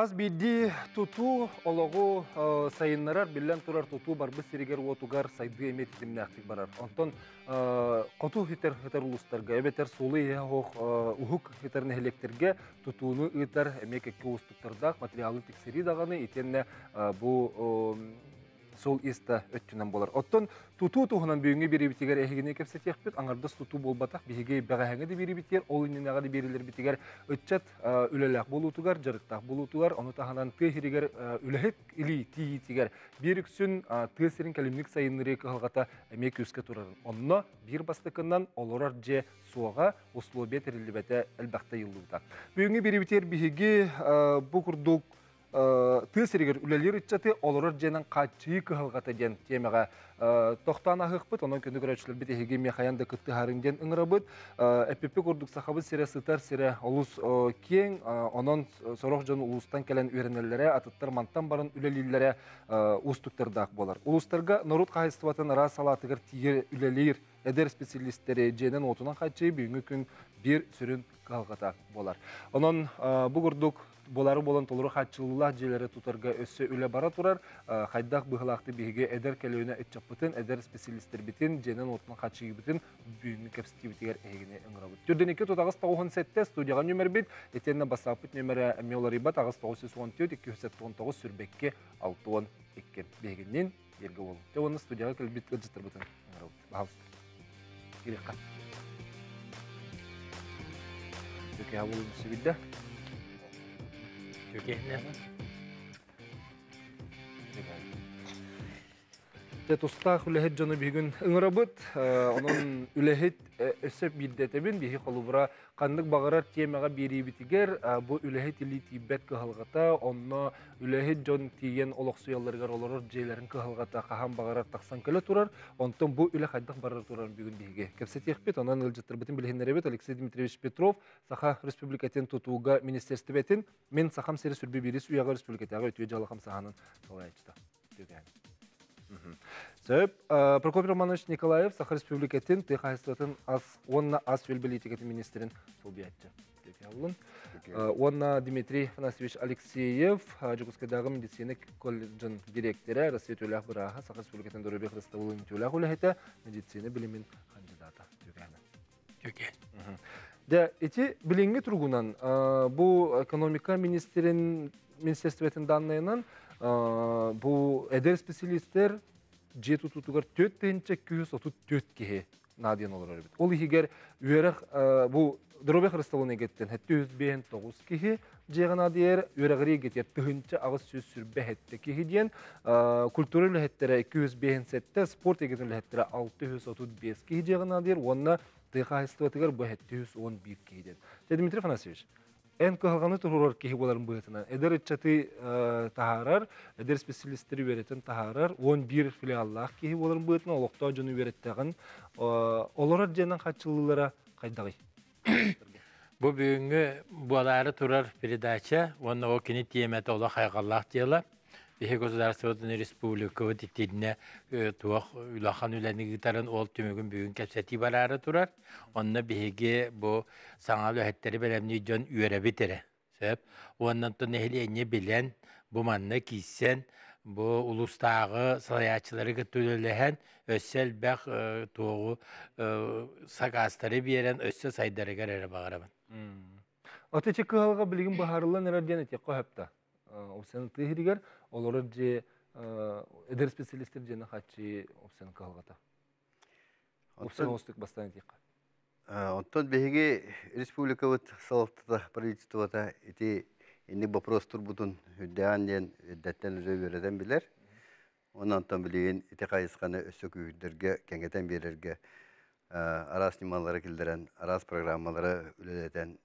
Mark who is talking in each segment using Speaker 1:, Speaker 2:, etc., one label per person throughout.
Speaker 1: Хас бидди туту ологу сайыннарар билен турар туту барбы сиригер отугар сайды эмет тимнактык барар. Онтон коту хитер улустарга эбетер сулы хох ухук хитерне электерге тутууну ытар эмекекке устуктардак материалын тексери даганы итенне бу сол иста өттүнөн болар. Оттон туту туһунан бүгүнгө бирибитигер эхигине кепсетекпит, аңардас туту болбатак биһиге багаһаңы да бирибитер, ол иннага да берилер битигер өтчат үлелек болутугар, жарыктак болутугар, оны таханан тыхиригер үлехек или тиитигер бириксүн тысырын калимник сайынныры кылгата эмек үскө турарын. Онно бир бастыкынан олорар же суага условия терилибете элбакта йыллыта. Бүгүнгө бирибитер биһиге бу курдук тысырыгер үлелер итчаты олорор женен качы кылгата ден темага тохтана хыкпыт, онон көндү көрөчлөр бит эге мехаянда кытты харынден ыңырабыт, эппе курдук сахабы сире сытар сире улус кең, онон сорох жон улустан келен үйренеллере атыттар мантан барын үлелилере устуктардак болар. Улустарга норут кайыстыбатын раз салатыгыр тиге үлелер эдер специалисттери женен отунан качы бүгүнгү күн бир сүрүн калгата болар. Онон бу курдук болары болан толуру хатчылылар желері тутарга өссө үле бара турар, хайдақ бұғылақты бейге эдер кәлеуіне өтчаппытын, эдер специалистер бітін, женен отын хатчығы бітін, бүйінгі кәпсетивітігер әйгіне ұңырабыт. Түрденеке тұтағыз 97 студияға нөмір бет, етеніне басапыт нөмірі әмеолар ибат, ағыз 914-219 сүрбекке 6-12 бейгінен ерге болу. Оны студияға кәлбет ұджыстыр бұтын ұңырабыт. Бағыз. Керекқа. Өке ауылын сөбілді. Тустах үлехет жоны бігін ұңырабыт, оның үлехет өсіп биддетебін, бігі қолыбыра қандық бағарар темаға бері бітігер, бұл үлехет илі тибет кығылғата, онына үлехет жон тиген олық суяларғар оларыр жейлерін кығылғата қахан бағарар тақсан көлі тұрар, онтын бұл үле қайдақ барар тұрар бігін бігі. Кепсет еқпет, онан ұлжыттыр бітін білгендері бет, Алексей Дмитриевич Петров, Саха Республикатын тұтуға министерсті бетін, мен Сахам сері сүрбе берес ұяға республикатаға өтуе жалақам Саханын солай айтыда. Сөп, Прокопий Романович Николаев, Саха Республикатын, Тыхайстатын онна аз өлбелетекетін министерін сол биятчы. Онна Дмитрий Фанасьевич Алексеев, Жукускайдағы медицина колледжін директоры, Россия төләқ бұраға, Саха Республикатын Дөрөбек Рыставылын төләқ өләхеті, медицина білімін кандидата. Эти біліңгі тұрғынан, бұл экономика министерстветін данныйынан, бұл әдер специалистер жету тұтығар 4-234 кеге наден олар өрбет. Ол егер үйерек бұл Дөрөбек Рыставылын егеттен 709 кеге жеғана дейер, үйерегірі егеттер түхінші ағыз сөз сүрбе әтті кеге дейін, культура үліхеттері 257, спорт егетін үліхеттері 635 кеге жеғана дейер, онына тыға айыстыватығар бұл 711 кеге дейін. Дмитрий Фанасьевич, ән кығылғаны тұрғырар кейі боларын бұғытынан. Әдер үтчаты тағарар, әдер специалистері веретін тағарар, 11 филиаллақ кейі боларын бұғытынан, олықта жоны вереттіғын. Оларар жәнен қатшылылары қайдағай?
Speaker 2: Бұл бүгінгі бұлары тұрар передача, оны о кені тиеметі ола қайғаллақ дейла. Бихе Государственная Республика өтеттеріне туақ үлақан үләні ғытарын ол түмігін бүгін кәпсәті барары тұрар. Онына бихеге бұл саңал өхеттері бәлемні жон үйері бітірі. Оннан тұн әхілі әне білен, бұл манна кейсен, бұл ұлыстағы салаячылары күттіліліген өссел бәқ туғы сақастары берен өссі сайдарығар әрі бағарамын.
Speaker 1: Отечек қығалға білген бағарылан әрден әтек қойыпта. Опсияны тыгиригер, олорор же эдер специалистер жена хачи опсияны калгата. Опсияны остык бастан этикка.
Speaker 3: Онтон беге республикавыт салыктыда правительствода эти инни вопрос турбутун үддән ден үддәттен үзе береден билер. Онтон билген эти кайысканы өсөк үйдерге кеңетен берерге арас нималары килдерен, арас программалары үлелетен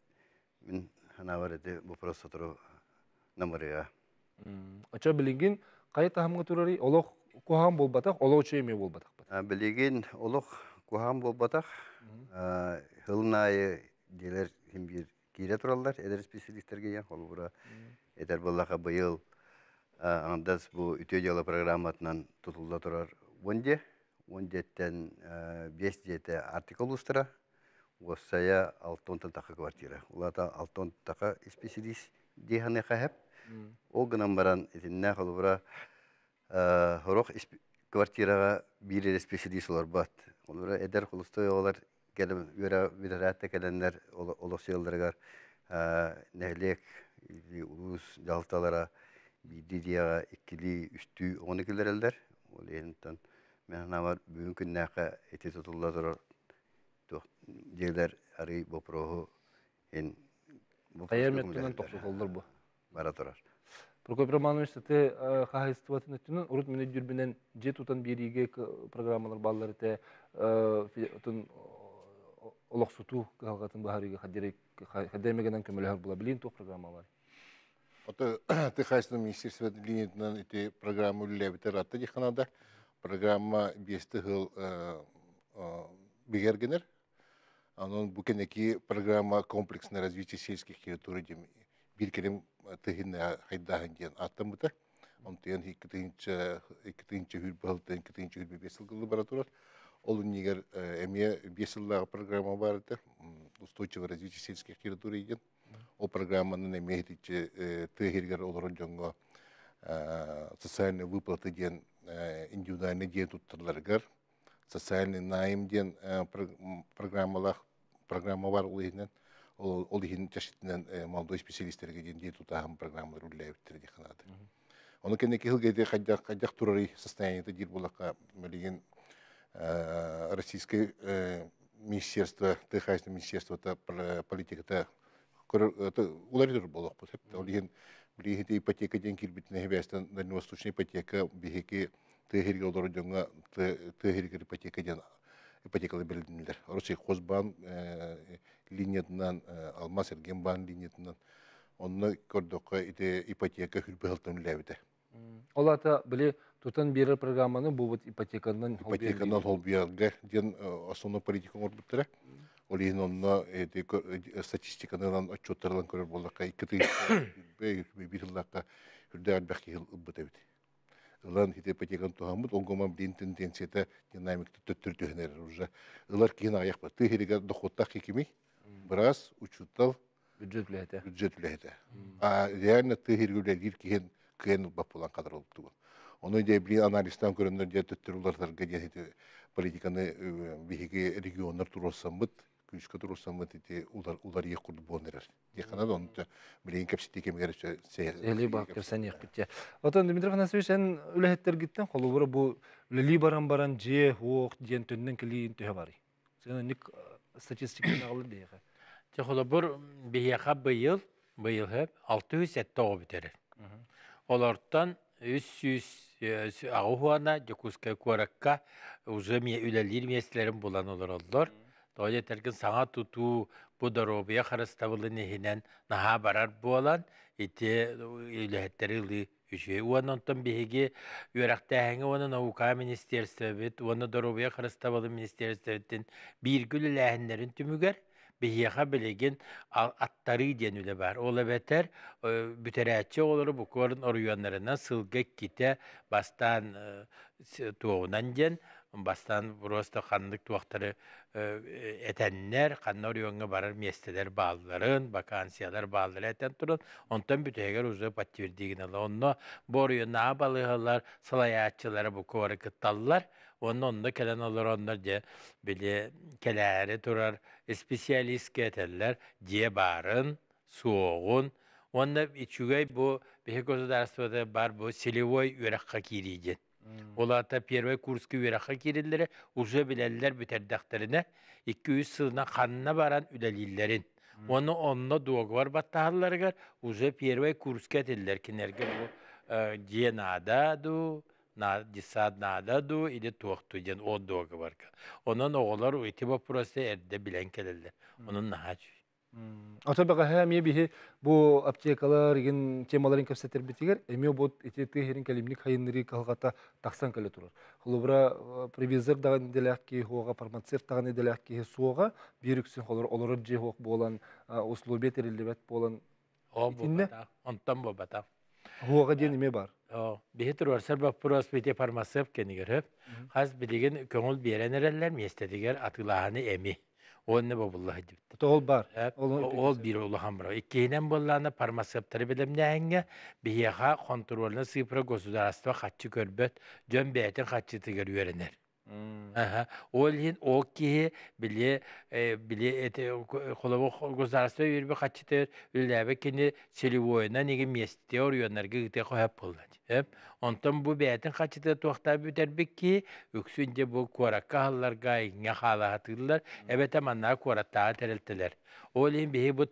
Speaker 3: мен ханавар эти вопрос туру намырыға.
Speaker 1: Ача білеген қай тахымға тұрары олық кухам болбатақ, олық үші еме болбатақ?
Speaker 3: Білеген олық кухам болбатақ, ғылын айы делер кейре тұралар, әдер специалистерге ең, ол бұра әдер болаға бұйыл аңдас бұл үте жалы программатынан тұтылда тұрар 10-деттен 5 жеті артикул ұстыра, осая 6 тақы квартира. Олата 6 тақы специалист дейханы қағып, Ол гынан баран итиннэ холбура хорох квартирага бир специалист олар бат. Олар эдер холустой олар келем үра бидератта келеннер олосыйларга нәлек улус жалталара бидидия икили үстү оны келерелдер. Ол энтен мен навар бүгүн күннәкә эти тутуллар дилер ари бопроху эн
Speaker 1: Кайер меттен токсу колдор бу.
Speaker 3: бара турар.
Speaker 1: Прокопий Романович, ты хахайствовать на урут минут дюрбинен джет утан бириге программалар баллар те утан олоксуту калгатын бахариге хадерек хадемегенен көмөлөр була билин то программалар.
Speaker 4: Это Техасное министерство линейного эти программы левитер атты диханада программа бестыгыл бигергенер. Анон букенеки программа комплексное развитие сельских территорий дем бир келем тыгын хайдахан ден аттымыта. Он тен иккетинче хүл балтын иккетинче хүл бесилгылы баратурар. Ол нигер эме бесиллага программа бар это устойчивое развитие сельских территорий ден. О программаны эмейтиче тыгыргар олорон жоңго социальные выплаты ден индивидуальный ден туттарларгар социальный найм ден программа бар улыйнен ол ихин чашитинен молодой специалисттерге ден тутаган программалар үлләйбиттер диханады. Оны кенеки хылгайда кадяк турары состояниеда дир булакка мөлеген российское министерство, Техасное министерство политиката уларидыр болок бу. Олеген билети ипотека ден кирбитне хебестен дальневосточная ипотека бихеки тыгырга олор жоңга тыгырга ипотека ден ипотекалы берилдилер. Россия Хозбан линиятынан Алмаз Эргенбан линиятынан онны көрдөккө ите ипотека хүрбөлтөн лебите.
Speaker 1: Олата биле тутан бир программаны бу ипотекандан
Speaker 4: холбиярга ден основной политика орбуттара. Олин онно эти статистикадан отчеттарлан көрөр болдука 2000 хүрдө албакы ыл бутабит. Илан хите ипотеканы тухамыт оңгоман билин тенденцияда динамикты төттүрдүнөр уже. Илар кийин аяк ба тыгырга доходта хикими біраз учуттал
Speaker 1: бюджет
Speaker 4: билете. А реально тыгыргүлер кийин бапулан кадар болуп тугун. Оны да билин анализден көрөндөр де төттүрүлөрдөргө де политиканы биһиги регионнар турасамыт күчкө турасамыт ити улар якурду бонерер. Деханада оны билин капсити кемгерче
Speaker 1: Эли бак кепсен якпитте. Отон Дмитрий Афанасьевич эн үлехеттер гиттен колубура бу лили баран же хоок диен төннөн келин төһө бары. Сен ник статистиканы алыр дейге.
Speaker 2: Техолобур бияха быйыл хеп 607 битерер. Олардан 300 агуана жокуска коракка уже үлелир местелерин булан олар. Тоя терген саңа туту бу доробия харыстабылы нехинен наха барар болан ите үлехеттери үше уанонтон биһиги үөрактаһыңы оны наука министерство бит оны доробия харыстабылы министерствотин биргүл ләһеннерин түмүгер биһиха билеген аттары диен үле бар. Ол бетер бүтерәче олары бу корын оруяннарына сылга ките бастан туонан ден бастан просто ханлык туактары этеннер ханнар юңга барар местелер баалларын вакансиялар бааллар этен турун онтон бүтегер уже подтвердиген ала онно борюна балыгалар салаячылары бу коры кытталлар онно келен алар оннор же биле келәре турар специалист кетеллер же барын соогун онда ичүгей бу бе государствода бар бу селевой үрәккә кирийет. Олата первый курскы вераха кириллери уже билеллер бүтердәхтерине 200 сылына ханна баран үлелиллерин. Оны онно договор баттахалларыгар уже первый курска тиллер кинерге бу динада ду дисад нада ду иде туакту ден о договорга. Онон оголар уйти вопросы эрде билен келелер. Онун нахач.
Speaker 1: Атабага хәме бихи бу аптекалар ген темаларын кепсетер битигер эме бот итети херин калимник хайынныры калгата таксан келе турар. Холубра привизор даган деләкки хога фармацевт даган деләкки суга бирүксен холор олор же хок болан услуби терилбет болан
Speaker 2: онтан бата.
Speaker 1: Хога ден эме бар.
Speaker 2: Бихи турар сарба проспете фармацевт кенигер. Хаз билеген көңүл беренерлер местедигер атылаханы эми. Onu ne babullahi dipti.
Speaker 1: Tol bar.
Speaker 2: Ol bir ulahan bro. İkinen bollana parmaseptari bilemnähenge bihiha kontrolüne sıfıra gosudarastva xatçı körböt jön beytin xatçı tigir öğrenir. Aha. Olhin o ki bili ete kolabu gosudarastva bir xatçı ülebe kini selivoyna nege mesti oruyonlarga gite koyap boldu. Hep ondan bu beytin xatçı toxta büterbik ki öksünce bu korakka hallarga inge hala hatırlar. Evet amanlar koratta tereltiler. Olin bihi bu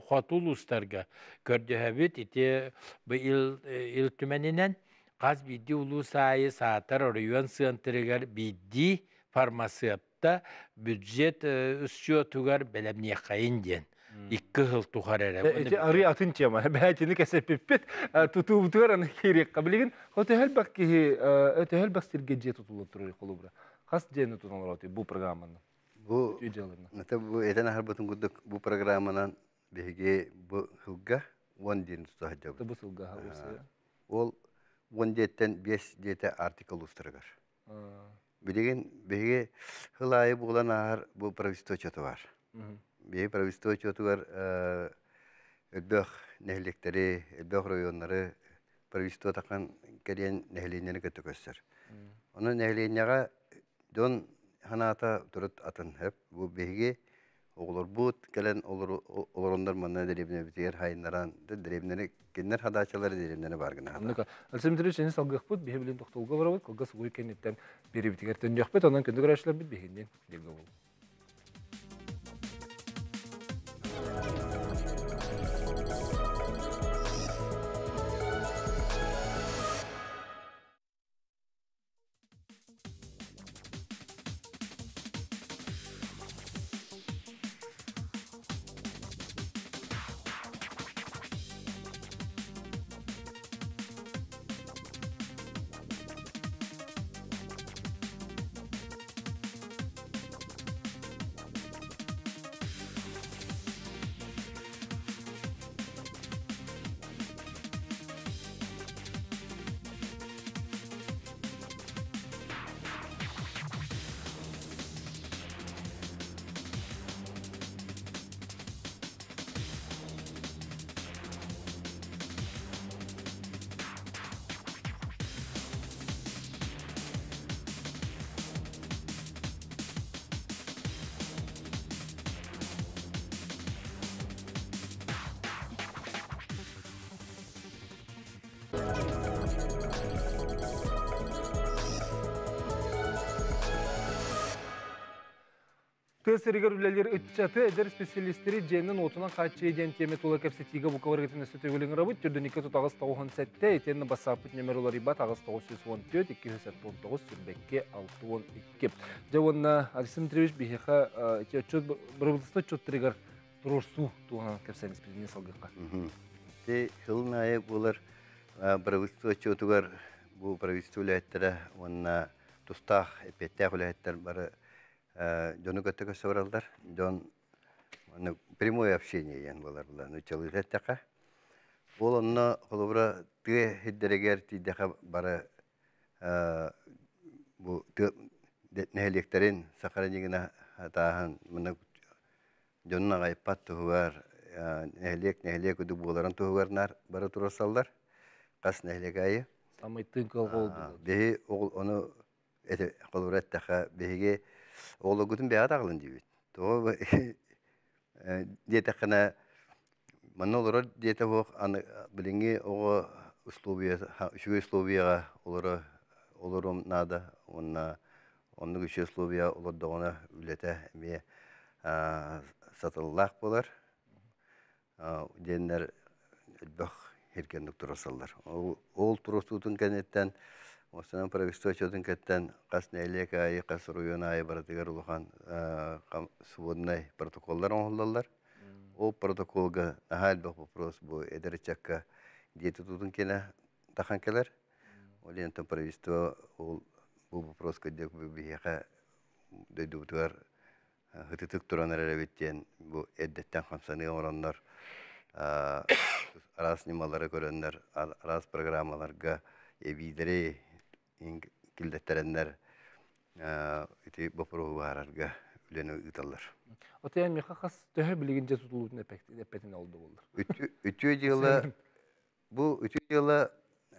Speaker 2: xotul ustarga kördühebit iti bu il tümeninen qaz biddi ulu sayı saatar oruyun sığıntırıgar biddi farmasiyapta büdjet üsçü tugar belemniye kayın diyen. İkki hıl tuhar ere.
Speaker 1: Eti arı atın çema. Bätini kesepipit tutu turan kirek kabiligin. Hotel bakki hotel bak sirgece tutulur turur kolubra. Kas jeni tutanlar bu programın.
Speaker 3: Bu
Speaker 1: Ücelerine.
Speaker 3: bu eten harbutun guduk bu programından bege bu hılga 10 din tutacak.
Speaker 1: Tabu sılga olsa.
Speaker 3: Ol 10 detten 5 dete artikal ustırgar. Bilgin bege hılayı bulan ahar bu pravisto çatı var. Bege pravisto çatı var ödböh nehlikleri, ödböh rayonları pravisto takan geriyen nehlinleri götürüyor. Onun nehlinleri don hanata turut atın hep bu bege oğlur but gelen olur manna derebine bitiyor hayınlaran derebine genler hadaçaları derebine bargına.
Speaker 1: Anlıka. Alsemdiri seni salgıqput bihe bilen toxtolga barabıt. Kolga suğuy kennetten beri bitiger tönjöxpet. Ondan köndü garaşlar bit bihinden delge bol. Tısırıgar üleler ütçatı eder spesialistleri cenin otunan kaççı eden temet ola kapsetiga bu kavar getine sütü gölün rabıt türdün 2 tağız 7 etenini basapıt numarolari bat tağız 914 279 sürbekke 612 Javonna Alisim Treviş bihiqa çöt bırıldısta çöt tırıgar durursu tuğan kapsani spesialist salgıqa.
Speaker 3: Te hılnaya bular bırıldısta çötügar bu bırıldısta ületlere onna tustah epettek ületler barı Jono götürü sorarlar. Jon прямое общение ян болар булар. Нучалый тәкә. Ул онны холобра тие хиддерегер тидәһә бара бу нәһлектерин сахаранигына хатаһан моны Жонна гайпат тугар нәһлек үдү буларын тугарнар бара турасаллар. Кас нәһлекайы.
Speaker 1: Самый тынкал голду.
Speaker 3: Бе ул оны эте холобра тәкә беге Oğlu gudun bir adağılın diyor. Doğru diyete kana manna olur diyete bu an bilingi o uslubiye şu uslubiye olurum nada onu şu uslubiye olur da ona ülete bir satılmak bolar. Diyenler bak herken doktorasallar. Ol turustutun kenetten Osman Pravistoc'un ketten kas neylek ayı, kas ruyun ayı baratıgar uluhan subodnay protokollar onullarlar. O protokolga nahal bak popros bu ederi çakka diye tutun kene takan keler. O liyantan Pravisto bu popros kadyak bu biheka duyduğular hıtıtık duran erebetyen bu eddetten kamsanı oranlar aras nimaları görenler aras programlarga evidere kildetterenler iti bopro vararga üleni ıtallar.
Speaker 1: Oto yani xas töhö bilgince tutulduğun epetin oldu olur.
Speaker 3: Ütü yılı bu ütü yılı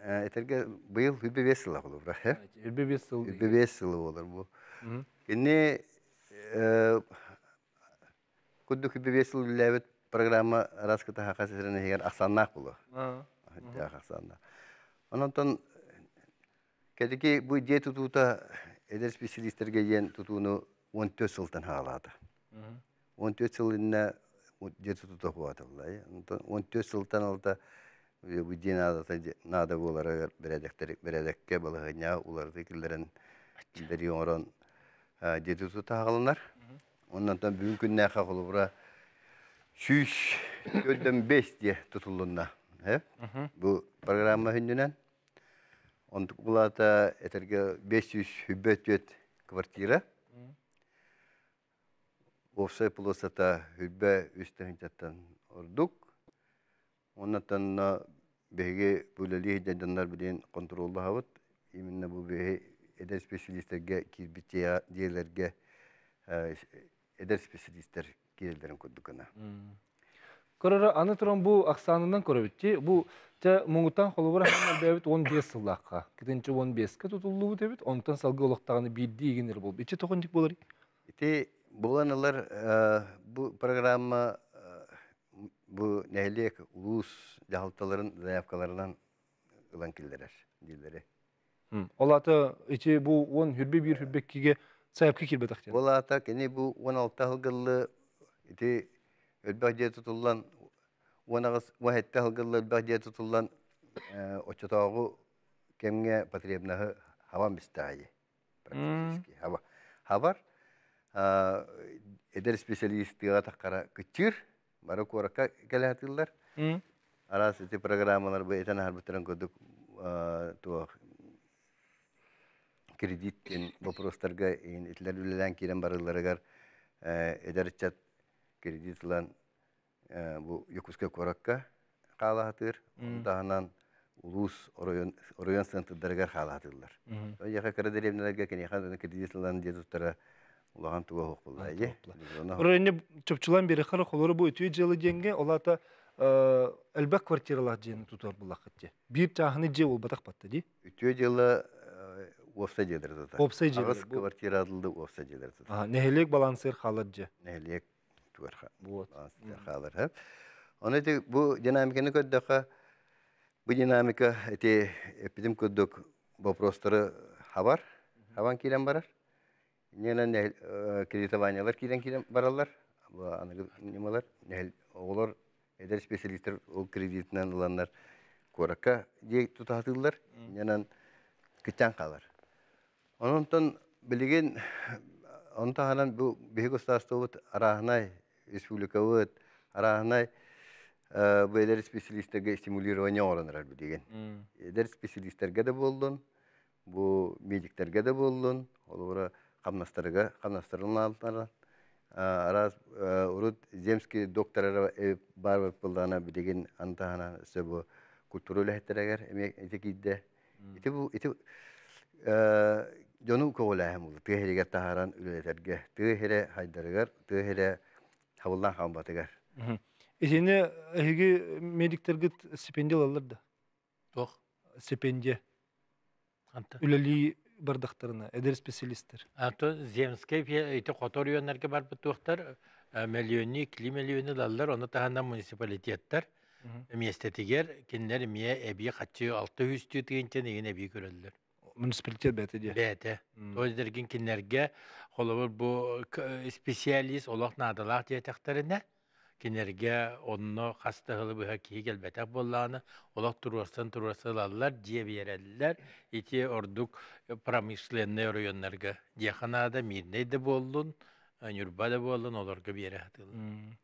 Speaker 3: eterge bu yıl hübbe 5 yılı olur.
Speaker 1: Hübbe bir sıl.
Speaker 3: Hübbe 5 yılı olur bu.
Speaker 1: Hı.
Speaker 3: Yine kudduk hübbe 5 yılı levet programma raskıta hakasırını heger aksannak bulu. Ya aksannak. Ondan kediki bu diye tututa eder spesialistlerge yen tutunu 14 yıldan haladı. 14 yılında diye tututa huatı vallahi. 14 yıldan alta bu diye nada bulara beredekke balığınya ularda killerin biri oran diye tututa halalar. Ondan sonra bugün günne kakılı bura 5 diye tutulduğunda. Bu programma hündünen. Ontuk bulata eterge 500 hübbet kvartira. Ofsay pulosata hübbe üstehintatan orduk. Ondan bege bulali hicadanlar bilen kontrolü havat. Iminne bu behe eder spesialistlerge kirbitiya diyelerge eder spesialistler kirelerin kuddukana.
Speaker 1: Korora anı turan bu aksanından korabitti. Bu ta mungutan holubura hemen bebet 15 yıllakka. Kitinci 15'ke tutulduğu debit. Ondan salgı olaqtağını bildi iginir bol. İçe tokundik bolari.
Speaker 3: İti bulanılar bu programma bu nehliyek ulus jahaltaların zayıfkalarından ılan killerer dilleri.
Speaker 1: Olata içe bu 10 hübbe bir hübbekkiге sayapki kirbet akçan.
Speaker 3: Olata keni bu 16 hılgıllı iti ölbahçeye tutulan 17 hılgıllı ölbahçeye tutulan oçotağı kemge patriyebnahı havan bistayi. Havar eder spesialistiga takkara küçür bara koraka gelahatırlar. Aras iti programmalar bu etan harbitran koduk tuh kreditin boprostarga in itler ülelen kiren barılargar eder chat kreditlan bu yokuska korakka kalahatır. Ondahanan ulus oroyon sınıflargar kalahatırlar. Yaka karadelemlerge keni yakan kreditlan diye tutara ulağan tuğa hokbullayi.
Speaker 1: Oraya çöpçülan biri kara kolları bu ütüyü jılı jenge olata elbek kvartiralar jeni tutar bulakıtçı. Bir çahını je ol batak battı di.
Speaker 3: Ütüyü jılı ofsa jedir tutar.
Speaker 1: Ofsa jedir.
Speaker 3: Ağız kvartira adıldı ofsa jedir tutar.
Speaker 1: Nehelek balanser halarca.
Speaker 3: Nehelek tuvar
Speaker 1: Balanser
Speaker 3: halar. Onu da bu dinamikini köddaka bu dinamika eti epidim köddük boprostarı havar. Havan kiren barar. Nenen kreditavanyalar kiren bararlar. Bu anıgı nimalar. Oğlar eder spesialistler o kreditinden olanlar koraka diye tutatırlar. Nenen kıçan kalır. Ondan bilgin ondan bu Behegostastovut arahnay Respublikavut arahnay bu eder spesialistlerge stimulирование oranlar bilgin. Eder spesialistlerge de boldun. Bu mediklerge de boldun. Olara kamnastarın altına aras urut zemski doktorlara barbar pıldana bilgin antahana bu kulturul hettereger emek etekide. İti jonu kolayam ulu. Teheriga taharan ületerge. Tehere haydargar, tehere havullan hambatıgar.
Speaker 1: İçine hegi mediklerge stipendial alır da.
Speaker 2: Toch.
Speaker 1: Stipendiya.
Speaker 2: Anta.
Speaker 1: Üleli bardaktarına, eder spesialistler.
Speaker 2: Ato zemskay ite kotoriyonlarga bar butuqtar milyoni 2 milyoni dallar onu tahandan munisipalitettler. Miestetiger kinler miye ebi kaçı 600 tütüğünce neyine ebi görürler.
Speaker 1: Munisipalitet bete diye.
Speaker 2: Bete. O dergin kinlerge kolabır bu spesialist olaq nadalar diye taktarına. Kinlerge onu hastahılı bu hakiyi gelbetek bollağını olaq turursan diye bir yereliler. İti orduk pramışlenine yoruyonlarga. Diyakanada mirneyde bollun, Nürbada bollun olurga bir yere hatırlı.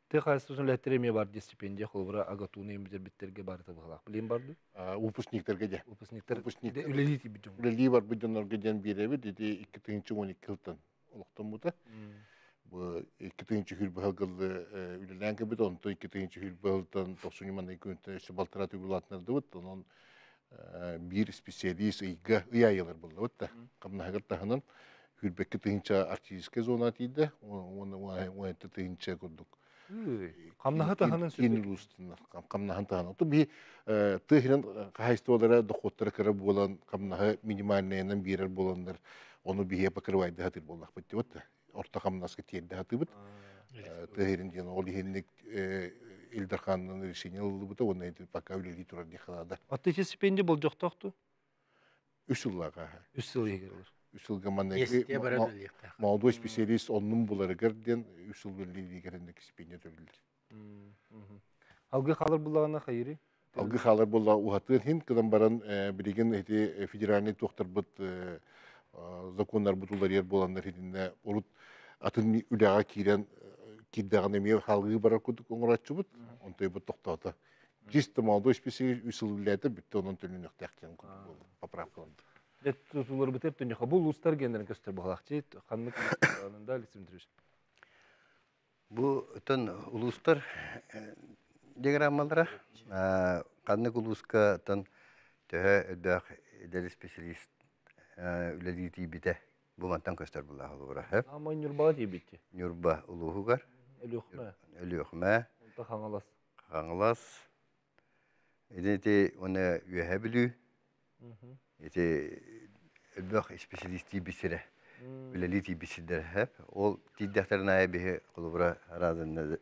Speaker 1: Te xaysızın lehteremiye var diye stipendiya kolbura agatunu emizir bitterge barıta bağlaq. Bileyim bardı?
Speaker 4: Upusniklerge de.
Speaker 1: Upasnikler.
Speaker 4: Upusnikler.
Speaker 1: Üleli tibi cümle.
Speaker 4: Üleli var bu dönemden biri dedi 212 yıldan oluktan bu da. Bu 2. hülbahılgılı ülelen gibi de onu 2. hülbahıldan 90 yılında günte Baltarat uygulatları da var. Onun bir spesialist ıyga ıyayalar buldu. Kamına hagar tahanın хүрбекке тыгынча арктическая зона тиде, оны тыгынча курдук.
Speaker 1: Камнаһы таһанын
Speaker 4: Кин
Speaker 1: сүрбек.
Speaker 4: улустун камнаһын таһан. То би тыгын кайстолара дохоттар кыра болан камнаһы минимальныйнан бирер боландар. Onu bihe bakırvaydı hatır bollak bitti ot. Orta kamnaska tiyedi hatı bit. Tıhırın diyen ol ihenlik İldarhan'ın решение oldu bita. Onu eti baka öyleli turar diye kalada.
Speaker 1: Atteçe stipendi bolacaktaktı.
Speaker 4: 3 yıllaga.
Speaker 1: 3 yıl yegerler.
Speaker 4: 3 yılga manne.
Speaker 2: Естия барар лихта.
Speaker 4: Молодой специалист onun buları gardien 3 yıl birliği gerendeki stipendiya töbildir.
Speaker 1: Algı kalır bulağına hayırı.
Speaker 4: Algı halar bolla uhatır hin kıdan baran bilgin eti federalni tohtar bit zakonlar butullar yer bolanlar hidinde olut atın ülağa kiren kiddağın emeye halgı barar kuduk onuratçı bit ontay bu tohtata. Чисто молодой специалист üsülülerde bitti onun tönünü nöktəkken поправкаланды.
Speaker 1: Дет тутулар битер төньяка. Бу улустар гендерин көстөр баглакчы. Ханнык анында лисимдириш.
Speaker 3: Bu tön uluslar diagrammalara kanlık uluska tön töhe ödək ederi spesialist üleliti bite bu mantan göster bulah olur hep.
Speaker 1: Ama nyurbağa diyebitti.
Speaker 3: Nurba uluhugar
Speaker 1: Ölüyokma.
Speaker 3: ölüyokma
Speaker 1: Onta hangalas.
Speaker 3: kanlas edeti ona üyebilü eti ödək spesialisti bisire üleliti bisidir hep. O tiddahtarına bir kulubra arazında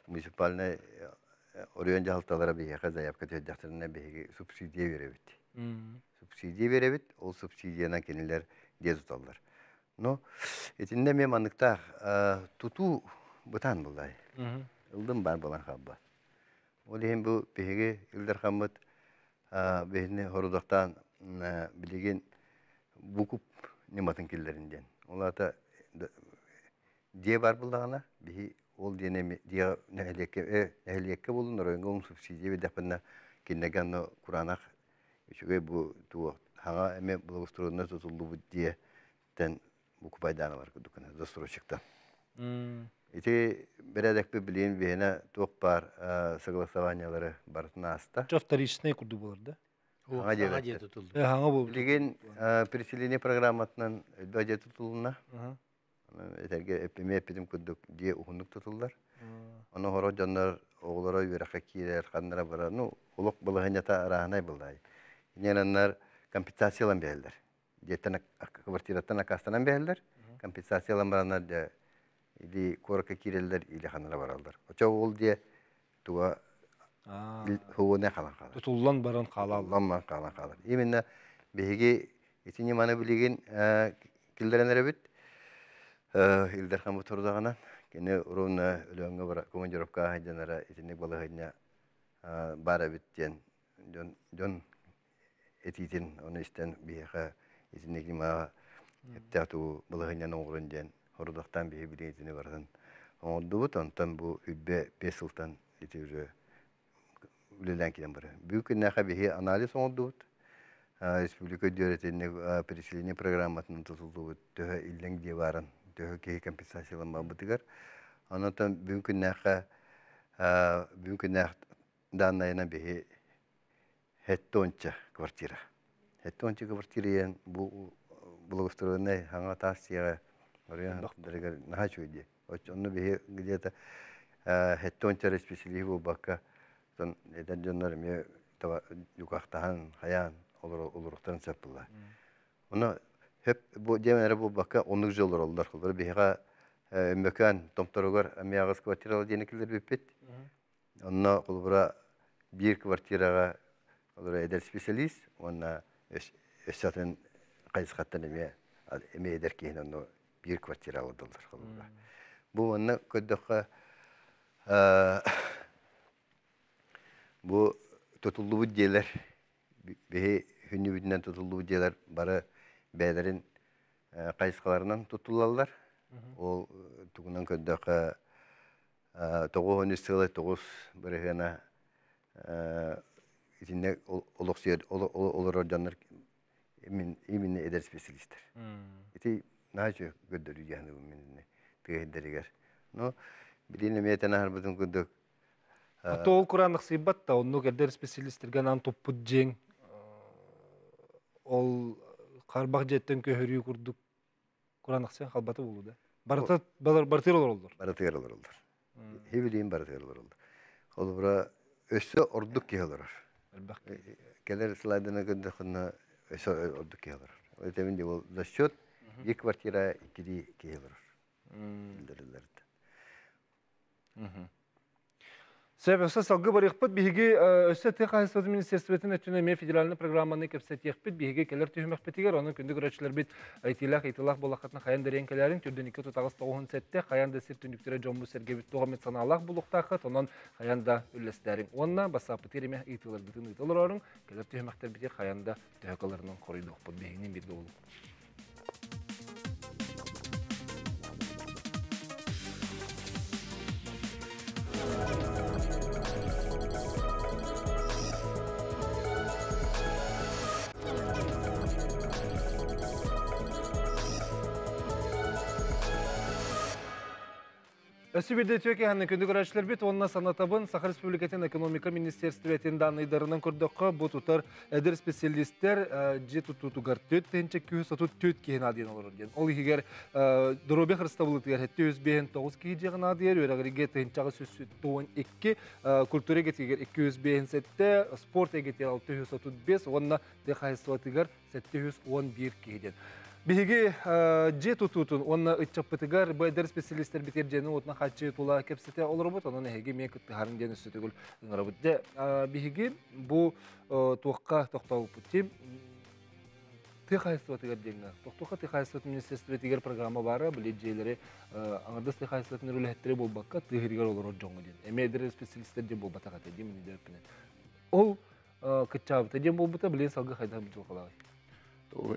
Speaker 3: municipalne oraya haltalara bir kaza yapıp tiddahtarına bir subsidiye verebilir. Subsidiye verebilir. O subsidiyana kendiler diye tutarlar. No, etinde memanlıkta tutu butan bulay. Ildım ben baban kabba. O diyeyim bu peki ilder kamut behne horudaktan bilgin bukup nimatın killerinden. Onlar da diye var bulağına bir ol diye diye nehliyekke bulunur. Onun subsidiye bir defne kinnegan no Kur'anak çünkü bu tu hanga eme buluşturduğunda tutuldu bu diye ten bu kupaydana var kudukuna dosturu çıktı. İti beredek bir bilin vehne çok par sıgılı savanyaları barıtına hasta.
Speaker 1: Çaftari işine kurdu bularda.
Speaker 2: Hanga diye tutuldu.
Speaker 1: Hanga bu.
Speaker 3: Bilgin persilini programatından ödece tutuluna. Eterge epime epidim kuduk diye uhunduk tutullar. Onu horo canlar oğullara yürek kirer kanlara bara no oluk balahanya ta arahanay bulay. Yananlar kompensasiyalan behler. Diyetten kvartiratan akastanan behler. Kompensasiyalan baranlar da ili koraka kireller ili kanlara barallar. Oça ol diye tuğa huvu ne kalan kalır.
Speaker 1: Tutullan baran kalal.
Speaker 3: Lamma kalan kalır. Yeminle behigi itinci mana biligin kilderenlere bit. İlder bu turdağına kene uruna ölüğüne bara komandirovka hajanara itinlik balahanya bara bitten jon etitin onu isten biha itinlik ma eptatu balahanya nongurundan hordaktan bihi bilitini vardan oldu bu tantan bu hübbe pesultan itiyor ülelen kilen bara büyük ne bihi analiz oldu Respublika Devleti'nin perisilini programatının tutulduğu töhe illen divaran töhe kompensasiyalanma bıtıgar. Anlatan mümkün danlayana bir hettonça kvartira. Hettonça kvartirayan bu buluşturduğunda hangi tavsiye oraya derler naha çoğudu. Onu bir gidiyata hettonça respisiliği bu bakka son eden canlarım ya yukaktahan hayan oluruktan sapılar. Ona hep bu cemenere bu bakka onluk yol olurlar. Kulları bir mekan tomtarogar amiyağız kvartiralı diyenekler bipet. Ona kullara bir kvartiraga kullara eder spesialist. Ona eşatın kayıskattan eme eder ki onu bir kvartiralı olurlar kullara. Bu ona kodaka bu tutuldu bu diyeler bir hünnübünden tutulduğu diyeler bara beylerin kayıskalarından tutulurlar. O tuğunan köydeki toğu sığılı toğuz bırıhına içinde olur organlar emin eder spesialistler. İti naçı gördürü yani bu minne tığderiger. No bilin meytene harbutun köydük.
Speaker 1: Hatta ol Kur'an'lık sıybat da onu eder spesialistlerden an topu ol karbak jetten köhürüyü kurduk. Kuranaksen halbatı bulu da. Bartır olurlar.
Speaker 3: Baratıyar olurlar. Hibileyim baratıyar olurlar. Olu bura össü orduk kiyalar. Keler slaydına gönde kına össü orduk kiyalar. O temin de ol за счет bir kvartira ikili kiyalar. Bildirirler.
Speaker 1: Sebepse salgı barıqpıt bihigi össe te qaysıt ministerstvetin ötüne federalny programmany kepset yekpit bihigi keler tühmek bitiger onun kündü görüşler bit aytilak bolaqatna hayan derenkelerin türden 2 tutağız 97 hayan da sirtünüktüre jombu sergebit toğamet sanalaq buluqtaqı tonon hayan da ülleslerin onna basapı terime itilar bitin itilar orun keler tühmekter bitir hayan da tühekalarının koruydu okput bihiginin bir dolu. Ösübirde Türkiye hanı kündü görüşler bit onna sanatabın Sakha Respublikasının Ekonomika Ministerstvetinin danıydarının kurduğu bu tutar edir spesialistler je tutugar tüt tençe kühü satut tüt kihin adiyen olur diyen. Ol higer dorobe hırstavılık diyer hette 109 kihi jeğin adiyer öragirge tençağı süsü toğun 2 kulturi getiger 257 sport egetiger 635 onna tekayısvatigar 711 kihi diyen. Bihigi je tututun onna ıççapıtıgar bu eder spesialistler bitirjeni otna kaçı tula kepsete olur bu tonun hegi me kıttı harın den üstütügül ngarabut de bihigi bu tuqqa toqtaw putim tehayısvatigar jenga toqtuqa tehayısvat ministerstvet programma bara bileceleri anardas tehayısvat nürületleri bolbakka tehirgar olur jonga den eme eder spesialistler je bolbata kate dem ni derpine ol kıçabıta je bolbata bilen salgı hayda bitil qalay.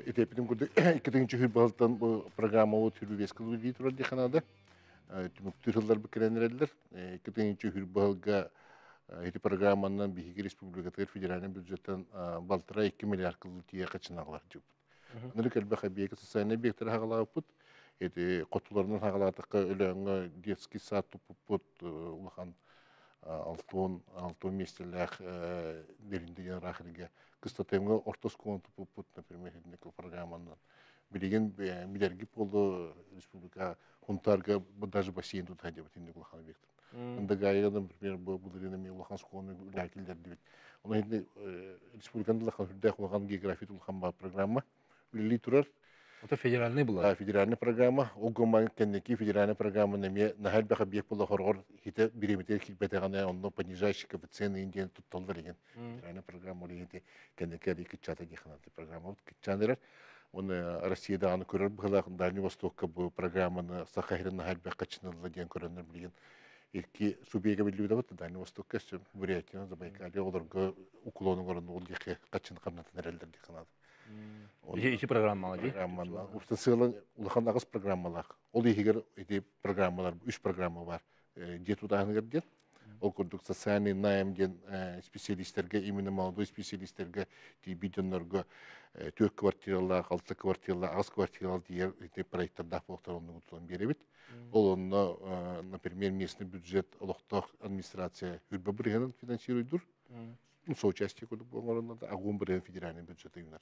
Speaker 4: Etepinin kurdu ikinci hürbaltan bu programma o türlü veskılı bir tur diye kanalda. Tüm türler bükülenlerler. İkinci hürbalga eti programından bir Respublika Federal büdjetten baltıra 2 milyar kıllı diye kaçınaklar diyor. Onları kelbek bir sosyal bir tarafa galaput. Eti kotularının hagalatıkka ölen детский сад tupuput ulakan altın mesleğ derinde rahilge kıstatemge ortos kontu puput например bu programından bilgin bilergip oldu Respublika huntarga даже бассейн тут hadi batinde ulakan bektir. Onda gayedan например bu bulurine ulakan skonu lakiller diyor. Onu hindi Respublikanın ulakan hürde ulakan geografi ulakan programma billi turar.
Speaker 1: O da federal ne bular?
Speaker 4: Federalny programma, o goman kendeki federalny programma neme nahal baka biyek bolla horgor hite birimiter kilbetegane onno понижающий коэффициент инден тутталдар деген. Federalny programma легенде kendeki iki çata gexanatı programma kitçanlar. Onu Rusya'da anı көрөр быхалак Дальний Востокка bu programmаны Сахарин нахал бaka чынылы деген көрөнөр билген. Ilki Subiyega bildiği de var Дальний Востокка şu Бурятия, Забайкалье olurga ukulonun orunda ol gexi kaçın qamnatın erelder gexanatı.
Speaker 1: İki programma değil.
Speaker 4: Programmalar. Uftasılan ulakan ağız programmalar. Ol ihiger edi programmalar, 3 programma var. Jet udağını gerden. Ol kurduk социальный найм gen spesialistlerge, именно молодой spesialistlerge, bidonlarga 4 kvartiralar, 6 kvartiralar, ağız kvartiralar diye proyektler boltar onu utulan berebit. Ol onunla, например, местный бюджет, олохтох администрация hürbe birinin finansiyörüdür. Соучастие курдук болғанында да агун бірен федеральный бюджет үйінер.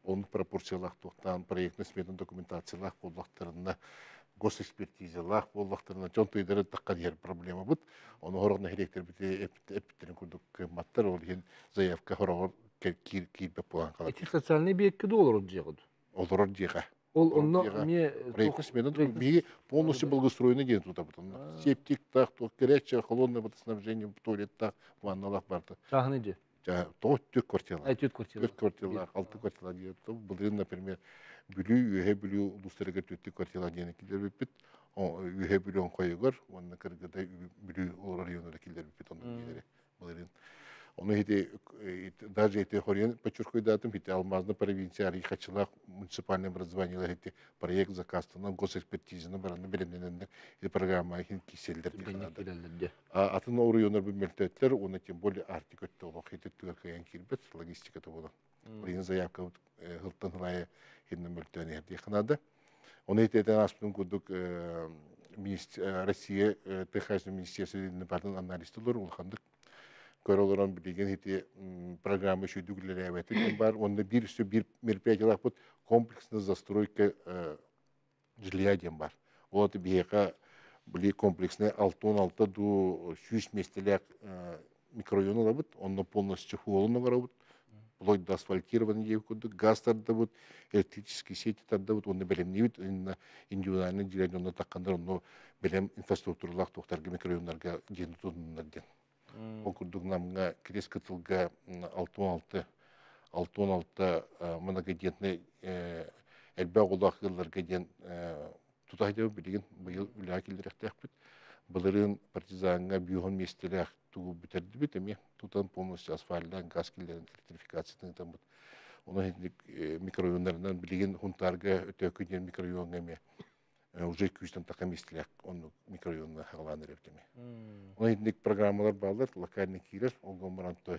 Speaker 4: Onun пропорциялах тоқтан, проектный сметный документациялах боллақтарына, госэкспертизалах боллақтарына, жон тойдары таққа дер проблема бұд. Оны хорағына херектер біте эппеттерін күрдік маттар, ол ен заявка хорағыр кейбеп болған қалады.
Speaker 1: Эти социальный беккі де olur жеғыд?
Speaker 4: Olur жеға.
Speaker 1: Ол онно не...
Speaker 4: Проектный сметный документациялах полностью благоустроенный ден тут абытын. Септик так, горячее, холодное водоснабжение, туалет так, ванналах барды.
Speaker 1: Çağını je?
Speaker 4: То 4 квартиралар.
Speaker 1: 4 квартиралар.
Speaker 4: 4 квартиралар, 6 квартиралар diye. Bulurun, например, ühe bülü uluslararası 4 kvartiralar diye kiler bipit. O ühe bülü on koyuyor. Onun kırgıda bülü olur yönündekiler bipit onun gileri. Bulurun. Onu hidi даже эти хорен подчеркиваю датум хити алмазны провинция арихачылак муниципальное образование хити проект заказтынан госэкспертизаны бараны белемненендер и программа хин киселдер. Атын орыйонор бимелтеттер, оны тем более артикөттө олох хити түгөркөйөн кирбет логистиката болот. Орын заявка хылтын хылайы хиннен мөлтөнер дихнада. Оны хитеден аспын кудук Россия Техасный министерство бардын аналистолор улхандык көрөлөрөн билген хити программа шүйдүглер эбети бар. Онда bir мероприятиялар бут комплексный застройка жилья дем бар. Ол аты бейеқа бүлі комплексіне 6-16 ду сүйіс местелек микрорайон олабыд, онны полностью хуолыны барабыд, вплоть до асфальтированный евкуды, газ тарда бут, электрические сети тарда бут, онны белемне бит, индивидуальный дилен онны таққандар, онны белем инфраструктуралақ тоқтарға микрорайонларға дені тұдынлардан. Ол күрдік намға крес кытылға 6-16 многодетный әлбә олақ ғылларға ден тұтайды білген бұйыл үлі келдіректәк біт. Бұлырын партизанға бүйіғын местелі туғы бітерді біт, әме тұтан полностью асфальдан, газ келдерін электрификацияның там бұд. Оны микрорайонларынан білген хунтарға өтөкіден микрорайон әме уже 200-тан тақа местелі оны микрорайонына ғаланыр өптеме. Оны хендік программалар бағылар, локальный кейлер, олғын мұрантой.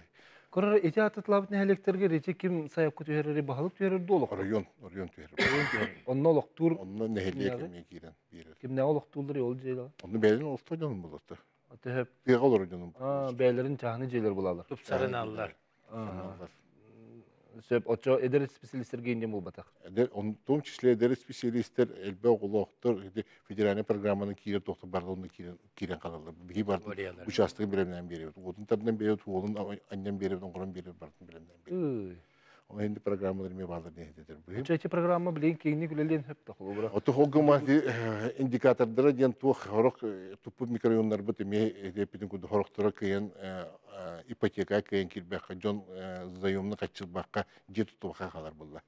Speaker 1: Көрір, эти атытлабыт нәхелектерге рече кем саяп көтөһәрәре бағылып түйәрер долық?
Speaker 4: Район түйәрер.
Speaker 1: Онны олық тур...
Speaker 4: Онны нәхелек әме кейлер.
Speaker 1: Кем нә олық турдыр ол жейді?
Speaker 4: Онны бәлін олықта жаным болырды.
Speaker 1: Атыһып.
Speaker 4: Тыға олар жаным.
Speaker 1: Бәйлерін чағыны жейлер болалар.
Speaker 2: Тупсарын аллар.
Speaker 1: Сөп, отчо эдер специалистерге индем ол батақ.
Speaker 4: В том числе эдер специалистер әлбә олықтыр, федеральный программаның кейлер тоқты барғылыны кейлен қалалар. Бігі бардың участығы білемнен береді. Отын тардан береді, олын аннен береді, оңғырын береді, бардың білемнен береді. Оны енді программалар ме бағылар не едедер.
Speaker 1: Уча эти программа білейін кейінне күлелен хөп тақылы бұра.
Speaker 4: Оты қолғыма индикатордары ден туық хорық тупы микрорайонлар бұты ме едепетін күді хорықтыра кейен ипотека кейен келбәққа, жон заемны қатшылбаққа же тұтуаққа қалар бұлла.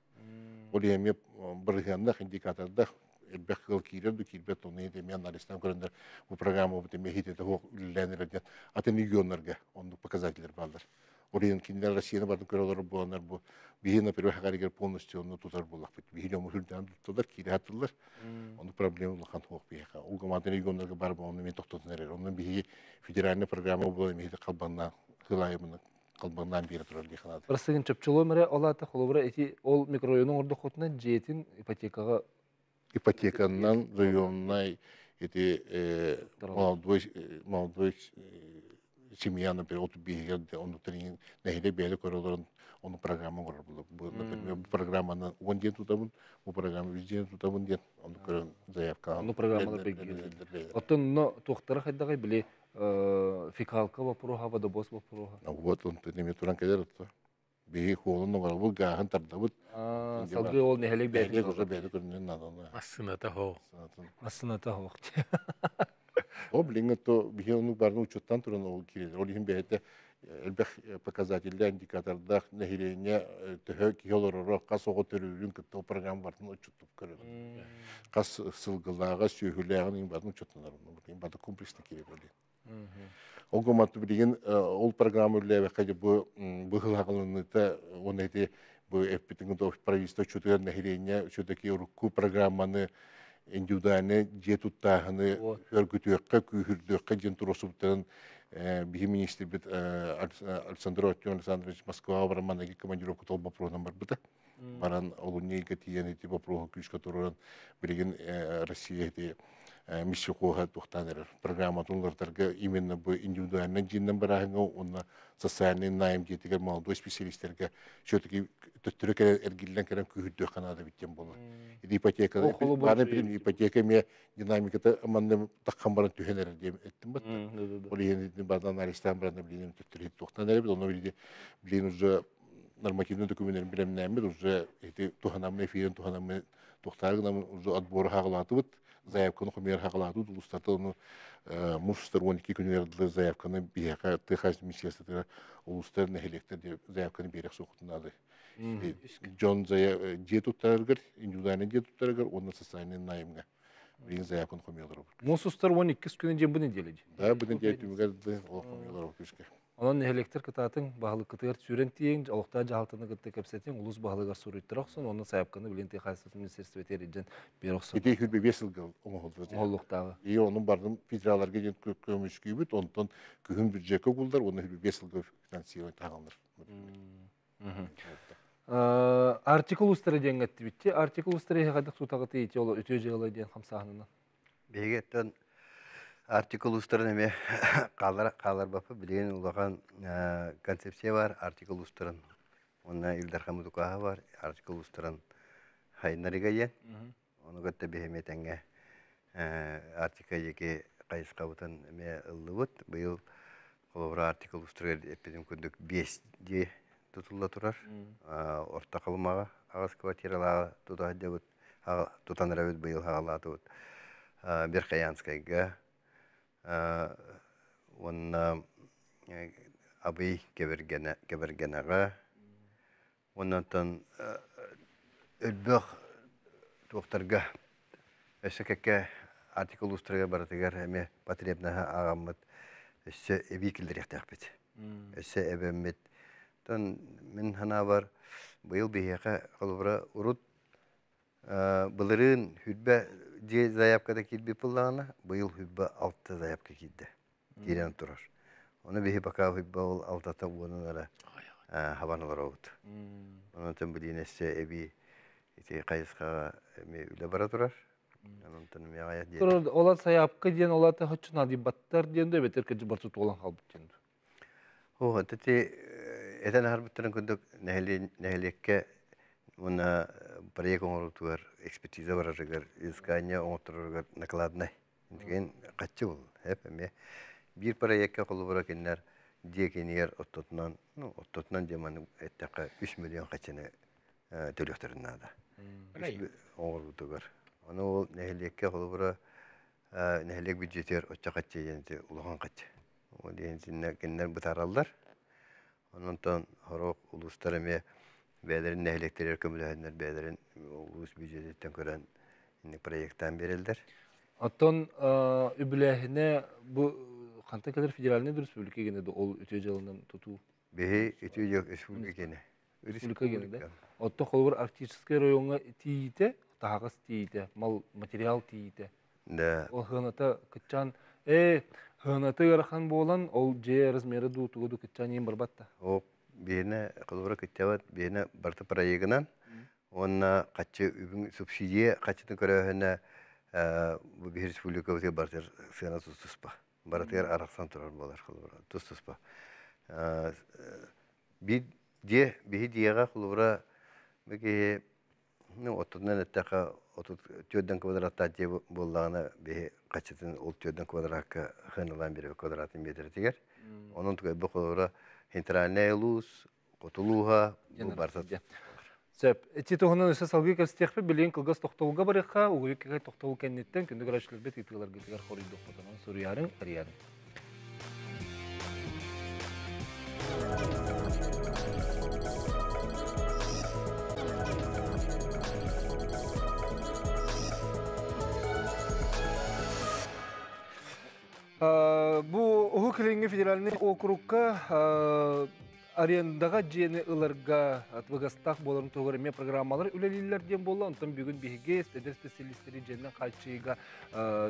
Speaker 4: Ол еме бірғандақ индикатордақ әлбәқ қыл кейлерді, келбәт оны едеме аналистан көріндер бұл программа бұты ме хететі хоқ үліләнерден атын регионларға оның показателер балдар. Орен киндер Россияны бардың көрелері боланар бұл. Бейін, например, хағаригер полностью оны тұтар болақ бет. Бейін өмі хүрден тұтылар, кейлі атылар. Оны проблема ұлған тоқ бейіға. Ол ғаматын регионларға бар бұл, оны мен тоқтатын әрер. Оның бейі федеральный программа болы, мейді қалбаннан, қылайымының қалбаннан бері тұрар дейханады.
Speaker 1: Бірсігін чөпчілі өмірі олаты қолыбыра әті ол микрорайонның орды қотынан жетін ипотекаға...
Speaker 4: Ипотеканнан районнай молодой семья, например, от бейгерде, он тренинг, нехиле бейли көрелерін, оның программа көрер бұл. Например, бұл программаны 10 ден тұтамын, бұл программа 100 ден тұтамын ден, оны көрен заявка.
Speaker 1: Оны программалар бейгерде. Оттын тоқтары қайдағай біле фикалка вапыруға, водобос вапыруға.
Speaker 4: Вот, он неме туран кәдер ұтты. Бейгі қолын оғар, бұл ғағын тардабыд.
Speaker 1: Салғы ол нехелек бәйді.
Speaker 4: Нехелек ұжа бәйді көрінен наданы.
Speaker 2: Асыната хоқ.
Speaker 1: Асыната хоқ.
Speaker 4: О, блин, то бихелну барну учеттан туран ол кирилер. Ол ихин бәйті әлбәқ показателі индикатордақ нәхилене түхі киелорoro қас оғы төрілін күтті ол программ барын учеттіп көреді. Қас сылғылаға сүйгіләғын барын учеттанар. Бады комплексті керек олы. Ол көматты білген ол программа үлі қайды бұғылағылыныты оны әйті бұл әппетіңгі правительство чөтігер нәхилене чөтікі ұрыққу программаны индивидуальный же туттағыны өргүтүөккө күйүрдүөккө жен туросуптарын биһи министр бит Александр Александрович Москва барманаги командировка толба программ бар быта баран олунейга тиен эти вопросы күчкө туран билген Россия эти миссиякога тухтаныр программа тулларга именно бу индивидуальный жиннен барагы онна социальный найм жетигер молодой специалисттерге шөтүки төттүрөк эргилден керен күйүрдү канада биттен болот. Ипотека бары бир ипотека ме динамиката аманды таккан барын түһенер деп эттим бат. Ол енді бадан аристан барында билген төттүрөк тухтаныр бит, оны билген уже нормативный документтер билемнәме уже эти туханамны эфирен туханамны тухтаргынан уже отбор хагалаты бит. Заявканы хумер хагалаты улустарда оны муштар 12 күннәрдә заявканы бияка тыхаз миссиясы улустар нәһелектер дип заявканы бирек сукутнады. Джон зая жетуттаргыр, индивидуальный жетуттаргыр, оны социальный наймга. Бирин заявканы хумерлар.
Speaker 1: Мусустар 12 күннән жен бу неделе.
Speaker 4: Да, бу неделе түмгәрдә ол хумерлар күшкә.
Speaker 1: Onun nehelektер кытатын бағылы кытығыр түрен тиен, олықта жағалтыны кытты көпсетен, ұлыс бағылыға сұрыйттыр оқсын, оның саяпқаны білен тейхайсыз министерство етереден бер оқсын.
Speaker 4: Ете күлбе 5 жылғы оңғылды.
Speaker 1: Оңғылықтағы.
Speaker 4: Оның бардың федераларға gen көміш күйбіт, онтан күхін бюджетке құлдар, оны 5 жылғы финансировать тағылыр.
Speaker 1: Артикул ұстары ден әтті бітті. Артикул ұстары еғадық сутағыты ете олы өте жығылай ден қамсағынына.
Speaker 3: Бегеттен артикул ұстарын әме қалар бапы білген ұлаған концепция бар, артикул ұстарын. Онна Илдар Хамудукаға бар, артикул ұстарын хайнариға ен. Onu götte behemetenge artika yeki kayıs kavutan me ıllıvıt. Bıyıl kolobra artikal ustruger epedim kündük 5 diye tutulla turar. Orta kalmağa ağız kvartiralara tutahıdevut. Tutanıravut bıyıl hağalatuvut. Bir kayanskayga Onunla abi gebergenağa ondan ölbük doktorga eşekeke artikul ustraga baratıgar heme patriyebnaha ağamıt eşe evikildir yahtaqbet eşe ebemmit ton min hana var bıyıl bihiyaka kalubra urut bılırın hüdbe diye zayapkada kilbi pıllağına bıyıl hüdbe altta zayapka kildi diren durur. Onu bihi baka hüdbe ol altata uğunlara havanalar oldu. Onun için bilin eşe evi iti kayıska üle bara durar. Onun için miyaya diye.
Speaker 1: Sonra ola sayapka diyen ola ta haçın hadi battar diyen de beter kıcı batı olan halbut diyen.
Speaker 3: O teti eten harbutların kunduk nehelikke ona proyek onurutugar ekspertize vararıgar iskanya onurutugar nakladnay. Diyen kaçı ol hep eme bir proyekke kolu bırakınlar diye keniyer ottotnan jamanı ettaka 3 milyon kaçını tölüktörün nada. Onurutugar. Onu o nehelikke kolu bıra nehelik büdjeter otça kaçı yenti uluhan kaçı. O diyen sinne kendiler butarallar. Ondan horok uluslar eme beylerin nehelekleri kömülühenler beylerin ulus büdjetten gören proyekten verildir.
Speaker 1: Aton übülehine bu kanta kadar federaline respublika gene de ol öteceğinden tutu.
Speaker 3: Behi ütüyecek respublika gene.
Speaker 1: Respublika gene de. Otta kolur artistik rayonga tiyite, tahagas tiyite, mal material tiyite.
Speaker 3: Da
Speaker 1: O hınata kıçan hınata yarıkan boğulan ol C razmeri dutuğu kıçan yem barbatta.
Speaker 3: o bihine kılvara küttevat bihine bartı proyeginan onna kaçı übün subsidiye kaçıtın köröhüne bu bir respublika öte bartır sena tustuspa. Bartır araksan turar bolar kılvara tustuspa. Bir diye bihi diyega kılvara beki ne otundan etteka otut tüyden kvadratta diye bollağına bihi kaçıtın ol tüyden kvadratka hınılan bir kvadratın metre tiger. Onun tuğay bu kılvara Hintraneelus, Kotuluha, bu barsat.
Speaker 1: Söp, eti tohunan öse salgı kastekpe bilen kılgaz toktoluga barıqa, uğuyuk kekay toktolu kennetten kündü garaşılır bet itigalar getigar xoriy doktotanan suriyarın ariyarın. Bu Oğuk Kilingi Federalini okrukka arendaga jeni ılarga atbagastaq bolarım toğreme programmalar üleliler diyen bolla ondan bugün bihiges eder spesialistleri jenden kaçıyga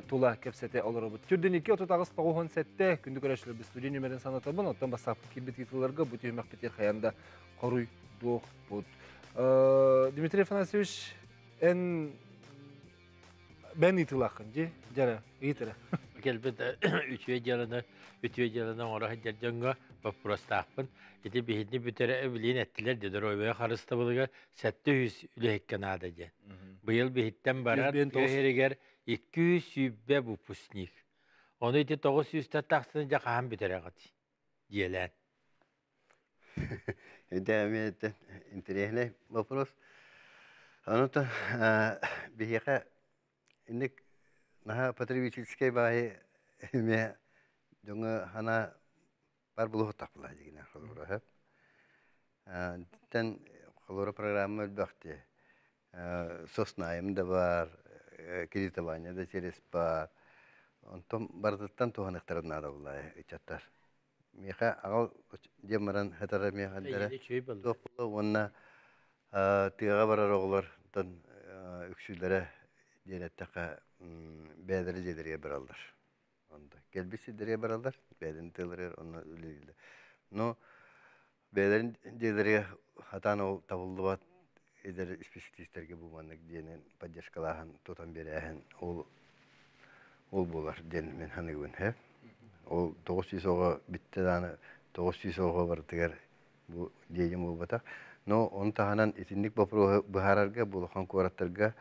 Speaker 1: tula kepsete olarabı. Türden 2 ototağız toğuhan sette kündük araşılır bir stüdyo nümeren sanatabın ondan basaq kilbet yıtılarga bu tüymek beter hayanda koruy doğ bud. Dmitri Afanasyevich en ben yıtılaqın jara yıtıra.
Speaker 2: Gelbette ütüye yılına oraya geldiğinde baprostaqpın. Eti bihidni bütere evliyin ettiler dedi. Roybaya karısta buluga 700 ülehekken adaca. Bu yıl bihitten barar öheriger 200 yübbe bu pusnik. Onu eti 900 taksını jakahan bütere gati. Diyeler.
Speaker 3: Devam интересный вопрос. Анута бихека инек наха потребительской баи ме донга хана бар булух тапла дигән хәлвара һәп. Тән хәлвара программа бәхте. Соснаем да бар, кредитование да через бар. Онтон бардыттан туганыктарына да булай ичаттар. Меха агал демаран хатара механдара. Топла онна тыга барар оглар тан үксүләре денеттәка бәдәре җедерге баралар. Онда келбиси дерге баралар, бәдән тылырыр онна үлелде. Но бәдән җедерге хатаны табылды бат эдер специалисттерге булманлык денен поддержкалаһын тотан берәһен ул булар ден мен ханыгын һәп. Ол 900 оға битте даны 900 оға бартыгар бу дейем бу бата. Но он таханан итинник бапро бахарарга булхан кураттарга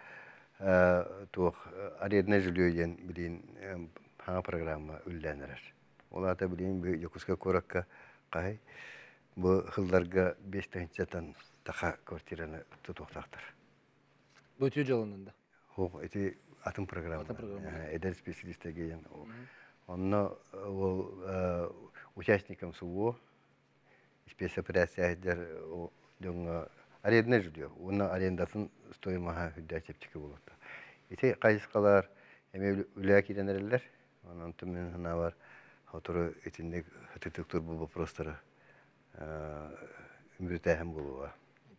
Speaker 3: туох арендна жилүйен билин хана программа үлләнерер. Олата билин бу Якутска коракка кай бу хылларга 5 тәнчәтән таха квартираны тутуктактыр.
Speaker 1: Бу түү жалынында.
Speaker 3: Хок эти атом программа.
Speaker 1: Атом программа.
Speaker 3: Эдер специалистер гейен. Онно ол участникам СУО спецоперациядер дөң арендна жилүй. Оны арендасын стоимаха хүддәчептики болот. Эти кайсыкалар эме үлә киренерлер. Онан төмен хана бар. Хатыры этиндек хатыктыр бу вопростары үмүртәһем булуга.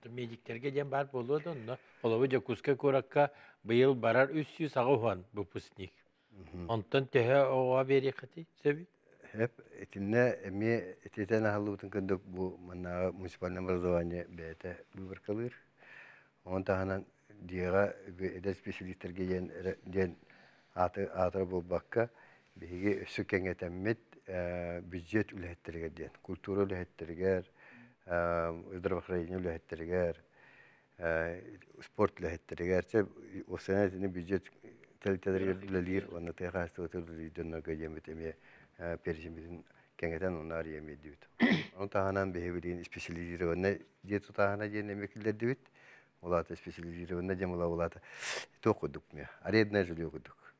Speaker 2: Медиктерге ден бар болуды, онна олабы Якутска коракка быйыл барар 300 агуан выпускник. Онтан төһө оға бери хати себи?
Speaker 3: Hep etine emi eteten halutun kunduk bu mana municipal образование bete bir kalır. On tahanan diğer eder spesialistlerge den atı bu bakka bigi süken etemmet büdjet ületlerge den kultura ületlerge zdravоохранение ületlerge sport ületlerge o senetini büdjet teltelergeler onu tehas oturdu dönüge yemet emi perjimizin kengeten onlar yemedi. Onu tahanan behevilin spesiyalizirone diyet tahana yenemekler divit. Olata spesiyalizirone cemula olata. Tokuduk mu? Aredna jülü okuduk.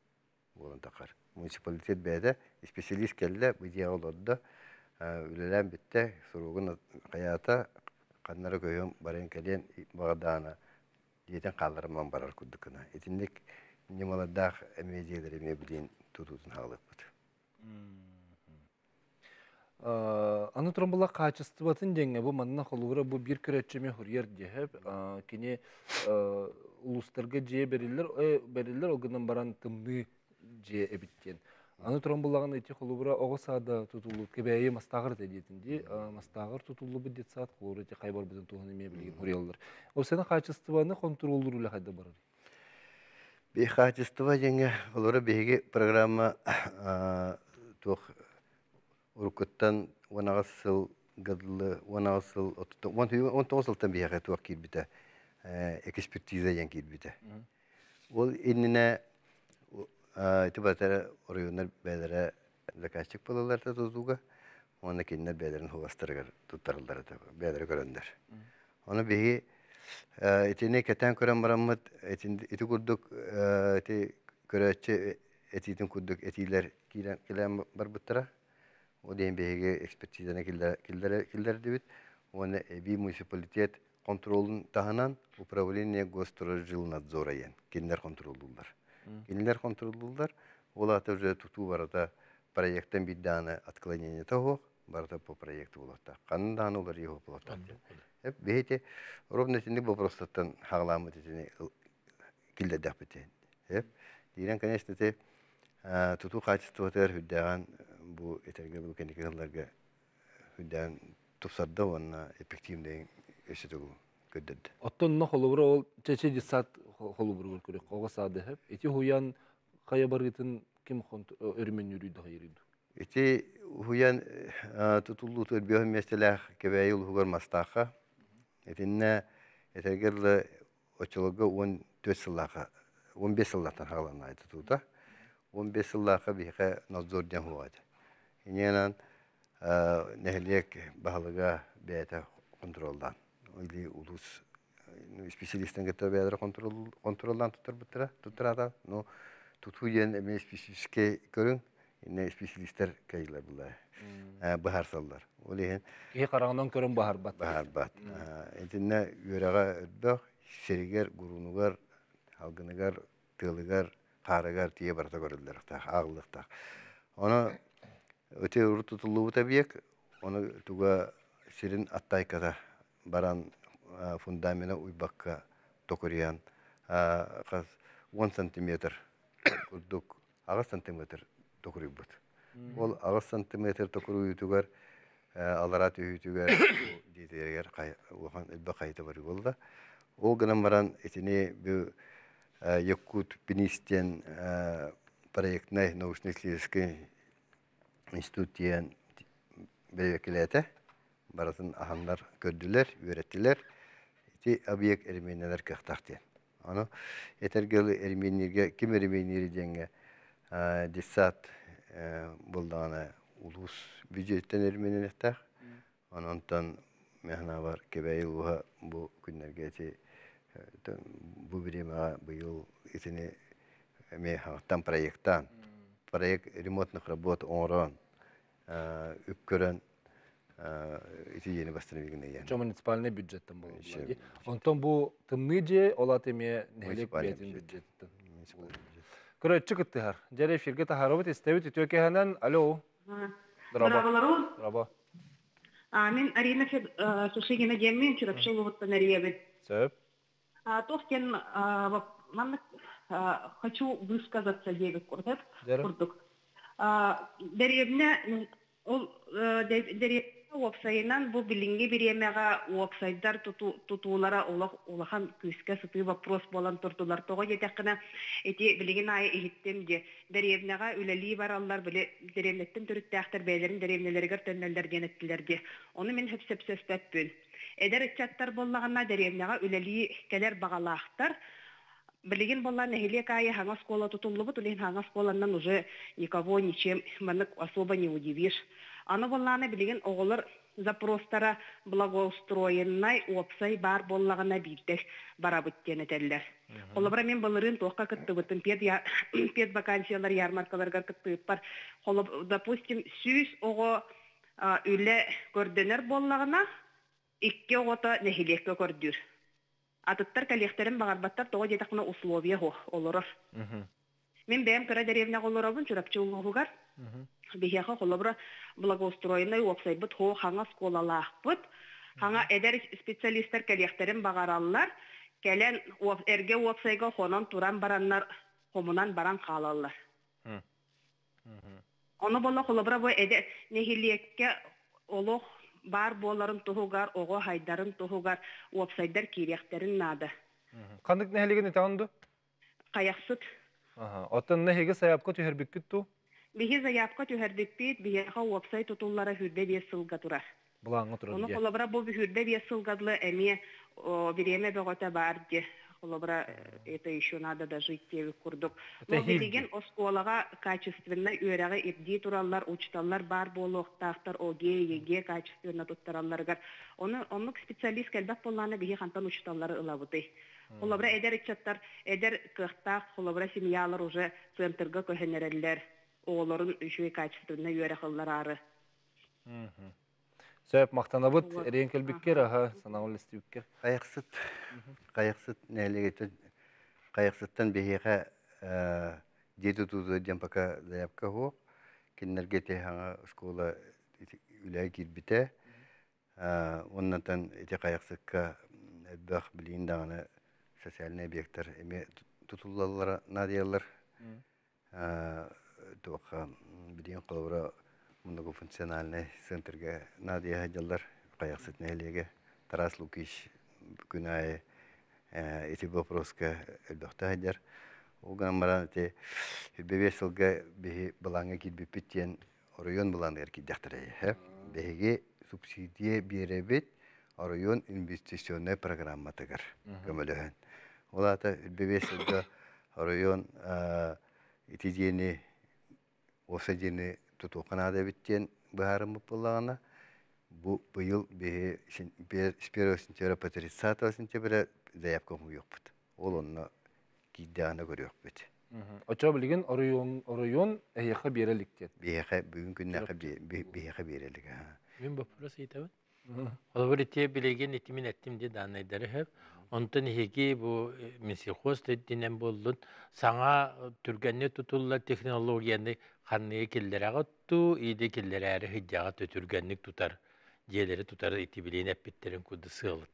Speaker 3: Bolun takar. Municipalitet beyde spesiyalist kelle bu diye oldu. Ülelen bitti. Sorugun hayata kanlara koyuyorum. Barın kelen bağdana diyeten kaldırmam barar kudukuna. Etinlik nimaladah emecileri mebilin tututun halık budu.
Speaker 1: Аны тромбула качествотын деңе бу манна холура бу бир көрөчөмө хурьер дехеп кини улустарга же берилер огунан баран тымны же эбиттен. Аны тромбулаган эти холура огосада тутулу кебейи мастагыр дедетинди мастагыр тутулу бу детсат холура те кайбар биден туган эме билген хурьялар. О сені качествоны контролдуру эле кайда барар?
Speaker 3: Bir kачество деңе холура беги программа тух Urukuttan 16 yıl gadlı 16 yıl 19 yıldan bir yere tuğ kirbite ekspertize yan kirbite. Ol inine itibatara orayonlar bedere lakaçık balalar da tuzuga ona kinler bederin hovastırgar tutarlar da bedere görünler. Onu behi etine keten kuran marammat eti kurduk eti köreçe etitin kurduk etiler kilen barbutara. O da BG ekspertizene killer devit. Ona bir municipalitet kontrolün tahanan upravlение госторожжилнадзора Kinler kontrolüdüler. Kinler kontrolüdüler. Ola da уже tutu varada proyektten bir tane atklonение того, varada по проекту olata. Kandan olar его olata. Hep behte ровно şimdi bu prostattan hağlamat etini killer dapete. Hep diren конечно te tutu качество ter hüddan bu etergel bu kendi kanallarga hüddan tufsarda ona efektivde eşitegu gödded.
Speaker 1: Ottun no holubra ol çeçe disat holubra körek ogosada hep eti huyan kaya barıtın kim örmen yürüydü hayırıydı.
Speaker 3: Eti huyan tutuldu terbiye mesela kebeyul hugar mastaha. Etinne etergel oçologa 14 yıllaha 15 yıllardan hağlanaydı tutuda. 15 yıllaha bir nazordan huvadı. İnenan nehliyek bahalıga beyte kontroldan. Öyle ulus spesialistten getir beyler kontroldan tutar no tutuyen eme spesifiske görün ne spesialistler kayılar bunlar. Bahar sallar. Öyle
Speaker 1: Ki karandan körün bahar bat.
Speaker 3: Bahar bat. Etinne yöraga ödbek seriger gurunugar halgınıgar tığlıgar qaragar diye barta görürler ta ağlıkta. Onu öte uru tutulduğu tabiek onu tuga sirin attaykada baran fundamena uybakka tokuriyan qaz 10 cm kurduk 6 cm tokuribut. Ol 6 cm tokuruyu tugar alarat üyütüger diyeger ohan elbaqayta bari bolda. O gınan baran etini bu Yakut Pinisten проектной научно-исследовательской институтиен belirtilete barasın ahanlar gördüler, öğrettiler. İti abiyek ermeniler kahtaktı. Аны этергел эрменирге ким эрменири деңге десат булдана улус бюджеттен эрменинеттах. Онтон мехна бар кебейуга бу күннерге ти бу биремага быйыл итини мехаттан проекттан проект ремонтных работ онрон үпкөрөн ити ени бастырмыгына ян.
Speaker 1: Чо муниципальный бюджеттен болду. Онтон бу тымны же олат эме нелек бетин бюджеттен. Көрө чыгыттыгар. Жаре эфирге тахарыбыт истебит үтөкеханан. Алло.
Speaker 5: Здраволару.
Speaker 1: Браво.
Speaker 5: Мен Арина Сушигина Демин, Чурапшиловата Нариевит.
Speaker 1: Сөп.
Speaker 5: Тохтен, хочу высказаться, Девик Курдук. Деревня, деревня уопсайынан бу билинги биремега уопсайдар тутуулара улахан күскә сыты вопрос болан турдулар. Тога жетеккена эти билигин ай ихиттем де деревняга үлели бараллар биле деревнеттен төрүттәхтер бәйләрен деревнеләргә төннәлләр генеттиләр ди. Оны мен хепсепсәспәтпен. Эдер чаттар боллагына деревняга үлели келер багалахтар. Билигин боллар нехилек ай хаңа школа тутуллубут, улен хаңа школаннан уже никого ничем маннык особо не удивишь. Аны болланы билеген оғылыр запростара благоустроеннай опсай бар боллағына бейдік бара бүттен әтәлілер. Қолыбыра мен болырын тоққа күтті бұттым, пет вакансиялар, ярмаркаларға күтті бар. Допустим, сүйіз оғы үлі көрденер боллағына, икке оғыта нехилекке көрдір. Атыттар коллекторын бағарбаттар тоға жетақына условия олырыр. Мен бәйім кіра деревня олырабын, жүрапчы олығығар. Бихяха холобра благоустроенный уоксайбыт хо хаңа сколалахпыт. Хаңа эдер специалисттер келехтерин багараллар. Келен эрге уоксайга хонон туран бараннар хомунан баран калаллар. Оны болла холобра бу эдер нехилиекке олох бар боларын тухугар, ого хайдарын тухугар уоксайдар кирехтерин нады.
Speaker 1: Кандык нехилигин этанды?
Speaker 5: Каяқсыт.
Speaker 1: Оттан нехиге саяпка түйербиккітту?
Speaker 5: Биһи заявка түһәрдикпит, биһиха вебсайт тутуллара хүрдә бия сылга тура.
Speaker 1: Булаңы турар.
Speaker 5: Оны колобра бу хүрдә бия сылгадлы эми биреме бөгөтә бар ди. Колобра это еще надо дожить те курдук. Но билеген осколага качественно үрәгә ипди тураллар, учталлар бар болуктактар, оге, еге качественно туттаралларга. Оны специалист кәлбәк булланы биһи хантан учталлары ылабыты. Колобра эдер чаттар, эдер кыхта, колобра семьялар уже центрга көһенерәлләр. Оğulların üçü kaçtığında yöre kıllar arı.
Speaker 1: Söp maqtanabıt, ereyen kelbikker, aha, sana ol istiyukker.
Speaker 3: Qayaqsıt neylegetin, qayaqsıttan behiqa dedu tuzu dempaka zayapka hoq, kinlerge tehanga skola ülay girbite, ondan eti qayaqsıkka baq bilin dağını sosyal nebiyektar, eme tutullallara nadiyallar, Тоха бидин колора многофункциональный центрге надия хаҗалар каяқсыт нәлеге Тарас Лукич күнай эти вопроска элбахта хаҗар уган маран те бевесилге бе балаңа килби питен район балаңар кидәхтәрә беге субсидия беребет район инвестиционный программа тагыр көмөлөһөн улата бевесилге район итидени Осадины тут Канада биттен баарым буллагана бу быйыл с 1 сентября по 30 сентября заявка юкпут. Ол онна киданы көрөкпүт.
Speaker 1: Очо билген район эйха береликтен.
Speaker 3: Бейха бүгүн күннәкә бейха берелик.
Speaker 2: Мен вопрос итәбез. Алар те билеген итимин әттим ди данайдары хәп. Онтан хеги бу месихоз динен булдун саңа түргәнне тутулла технологияны ханны килләр агытту, иде килләр әре хиҗага төтүргәнлек тутар. Җеләре тутар итибилен әппеттерен куды сылыт.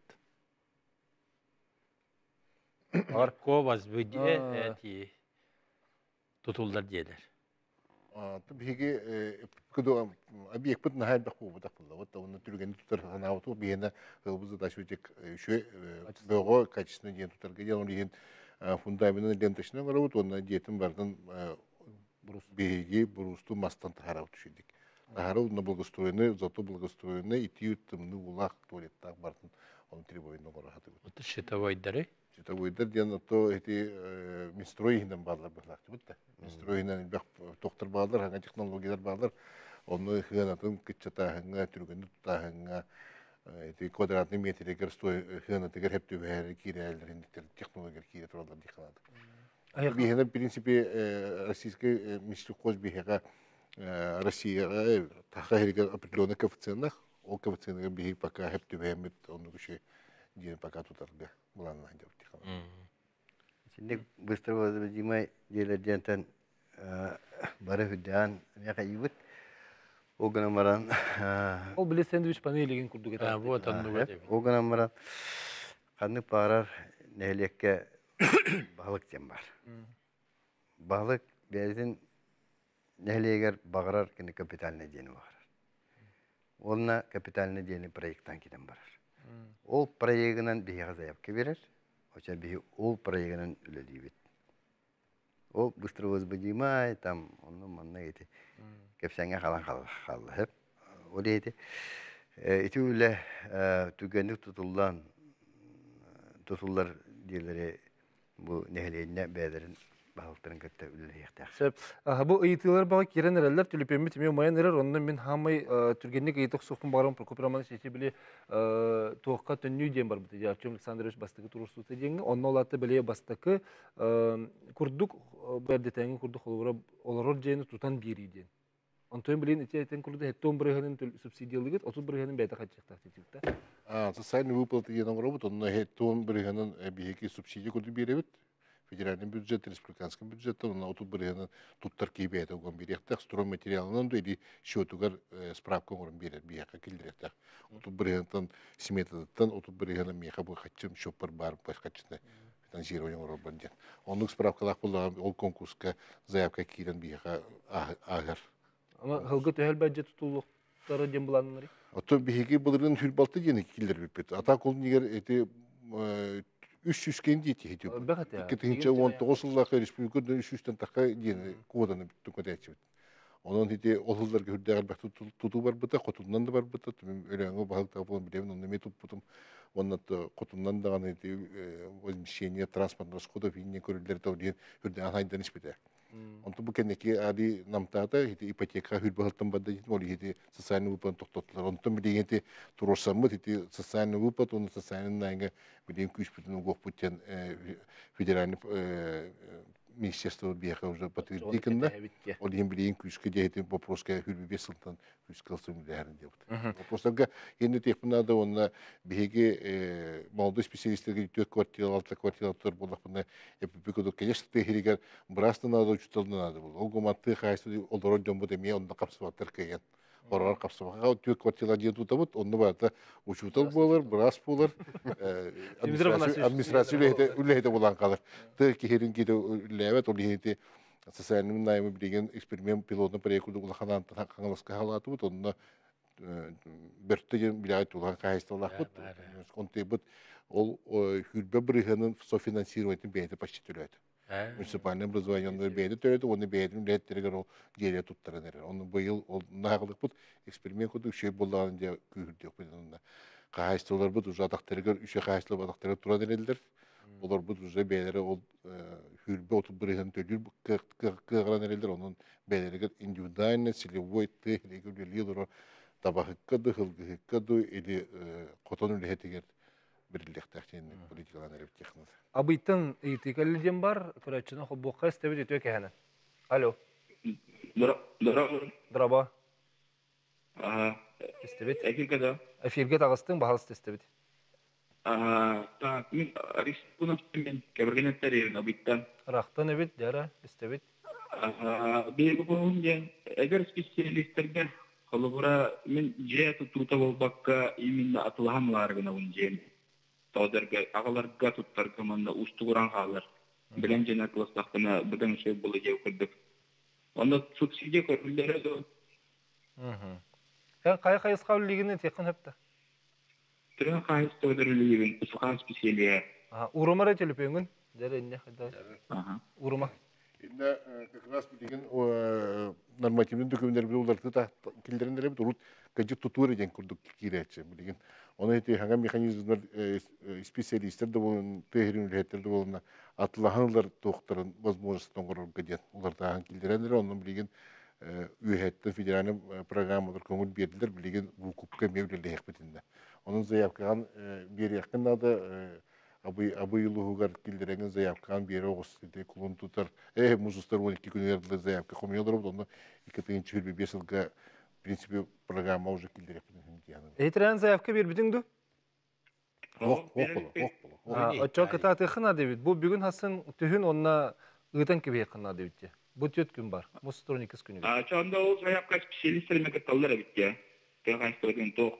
Speaker 2: Арко возбуде эти тутулдар җеләр.
Speaker 4: Биһиги кыду объект бит нахай баху бу такылла. Вот оны түргән тутар ханавту биһена бузы дашвитик шө бого качественный ден тутарга ден он фундаментны ленточны барабыт онна диетин бардын биһиги бурусту мастан тарап түшүдик. Тахару на благоустроенный, зато благоустроенный ити тымны улак туалеттак бардын он требует ногора хаты.
Speaker 2: Вот счетовой дары.
Speaker 4: Что выйдет, где на то эти минстроиһинен баалар быхлақты бітті. Минстроиһинен бәк тоқтыр баалар, хаңа технологиялар баалар, оны хыанатын кытчатаһыңа, түргенді тұтаһыңа, эти квадратный метрегер стой хыанатыгер хеп төбәһәре кирәләрен технологиялар кире туралар дихалады. Бихена, в принципе, российский мистикоз бихега Россия тахаригер определенных коэффициентах, ол коэффициентах бихи пока хеп төбәһәмет, он уже ден пока тутарга буланна деп дихалады.
Speaker 3: Şimdi bыстро возбудимой делегентен бары хүдән мяка ибит. Огнамаран.
Speaker 1: Ол биле сэндвич панелиген курдук eta.
Speaker 2: Вот он.
Speaker 3: Огнамаран канны парар нәлеккә балык тем бар. Балык безин нәлегер багырар кине капитальный дени бар. Онна капитальный дени проекттан китен бар. Ол проектынан бияга заявка берер. Оча бии ол проектынан үлелибит. Ол быстро возбудимай там онны манна эти кепсәңгә халан халлы хеп. Ол эти үле түгәнлек тутуллар диләре бу нәһлеенә бәдерин балыктарын көтә үле яктак.
Speaker 1: Шеп, бу ыйтылар бага кирен эрелер, түлепемме тиме майын эрер, ондан мен хамай түргенлек ыйтык сукун барам Прокопироманы шеше биле тоокка төннү дем бар бу. Артем Александрович бастыгы турусуты деңге, онны олаты биле бастыкы курдук бердетеңи курдук олорор жени тутан бириден. Антон билен эти айтен курду хеттон бирегенин субсидиялыгыт 30 бирегенин бәйдә качыктак дитикта.
Speaker 4: Социальный выплаты янам робот, он хеттон бирегенин бихеки субсидия курду биребит. Федеральный бюджет, республиканский бюджет, он отут бирегенин туттар кийбәйдә уган биректак, стройматериалынан да или счетугар справка урын берет бияка килдиректак. Отут бирегенин сметадан отут бирегенин меха бу хатчым шоппар бар башкачны финансирование робот ден. Onun справкалар булган ол конкурска заявка кирен бияка агар.
Speaker 1: Ама хылгы төһәл бәҗә тутулуктары дем буланнары.
Speaker 4: Ото бихеги булырын хүрбалты дени килдер бит. Ата кол нигер эти 300 кенди тиһи.
Speaker 1: Бәхәтә.
Speaker 4: 2019 елларда республикада 300-тан така дени коданы түкәтәчү. Onun hiti olhullarga hürdägel bäk tutu бар быта, котуннан да бар быта. Өрәңгә баһалта булам билем, онны метуп бутум. Оннан котуннан да ганы возмещение транспортных расходов и не көрүлдер тәүдән hürdäгел хайдан ишбите. Онту бу кенеки ади намтата хити ипотека hürbәлтән бадда дит моли хити социальный выплат токтотлар. Онту билегенти туросамы хити социальный выплат, он социальный нәңгә билем күч бүтән гох бүтән федеральный министерство бияка уже подтвердикенда. Он им билеген күчкә дәйтен вопроска hürbə бесылтан күчкә сумләрен дип. Вопростарга енді тек надо онна биһиги молодой специалисттерге 4 квартира, 6 квартира тур булак буна эпипикодо конечно технигер браста надо учталды надо бул. Огоматты хайсы олдород жомбу деме онда капсываттар кеген. Орар капсывага 4 квартира дие тутабыт, онда барта учутал болар, брас болар. Администрация үлехте булан калыр. Ты кихерин киде левет олихте социальный найм билеген эксперимент пилотный проект улаханан хаңаласка халаты бут, онда бертеген билайт улан кайсталах бут. Конте бут ол хүрбе бирегенин софинансирование бейте почти төлөйт. Муниципальный образование бейте төлөйт, оны бейтин леттерге ол жере туттарын эрер. Оны быйыл ол нагылык бут эксперимент куду шей болдаган же күрдүк бут. Кайсталар бут уже атактыргыр, үчө кайсталар атактыргыр туран элдер. Олар бут уже бейлери ол хүрбе отуп биреген төлүр кыгыран элдер, онун бейлери индивидуально целевой техника билдирер. Табахыккады, хылгыккады или котон үлехетигер бирлектәхтен политикалар эрептехназ.
Speaker 1: Абыйтын итикәлдем бар, көрәчне хоббукка стебит өтө кәһәне. Алло. Драба. Стебит. Эфирге тагыстың баһалыс стебит.
Speaker 6: Так, мин республиканың кабергенеттәре абыйттан.
Speaker 1: Рахтан эбит, дәра, стебит.
Speaker 6: Бер булган, әгәр специалистларга Холобура мен же тута болбакка именно атылганлар гына унжен. Тодерге агаларга туттар команда устугуран халар. Билен жена класстакына бүдән шей булы жеп кырдык. Анда субсидия көрүлдөрө да.
Speaker 1: Кай скаулигине текин хепте.
Speaker 6: Трен кайс тодерлигин ускан специалия.
Speaker 1: Урумара телепеңүн, дәренне хада. Урума.
Speaker 4: Инде как раз билеген нормативный документтер булдырды да килдерендер бит урут кәҗи тутуры дигән курдук кирәче билеген Onu eti hangi mexanizmler spesialistler de bulun, tehrin ülhetler de bulun, atlahanlar doktorun возможностьтан горор гадет. Улар тагын килдерәләр, onun bilgin üyhetli federal programmalar köngül berdiler, bilgin bu kupka mevlele hekbetinde. Onun zaявкаган bir yakında da Абый Лугар килдереген заявкаан бері оғыз де клон тұтар. Музыстар 12 күн ерділі заявка қомиялар болды, оны 2025 жылға в принципе программа уже килдерек.
Speaker 1: Эйтрен заявка бир битиңду?
Speaker 4: Оқ болу.
Speaker 1: Очок кыта тыхына дебит. Бу бүгүн хасын түһүн онна ытан кебе кына дебит. Бу 4 күн бар. Мустор 2 күнүгө.
Speaker 6: Чанда ол заявка специалисттер мекет таллар битте. Тегайстырген тох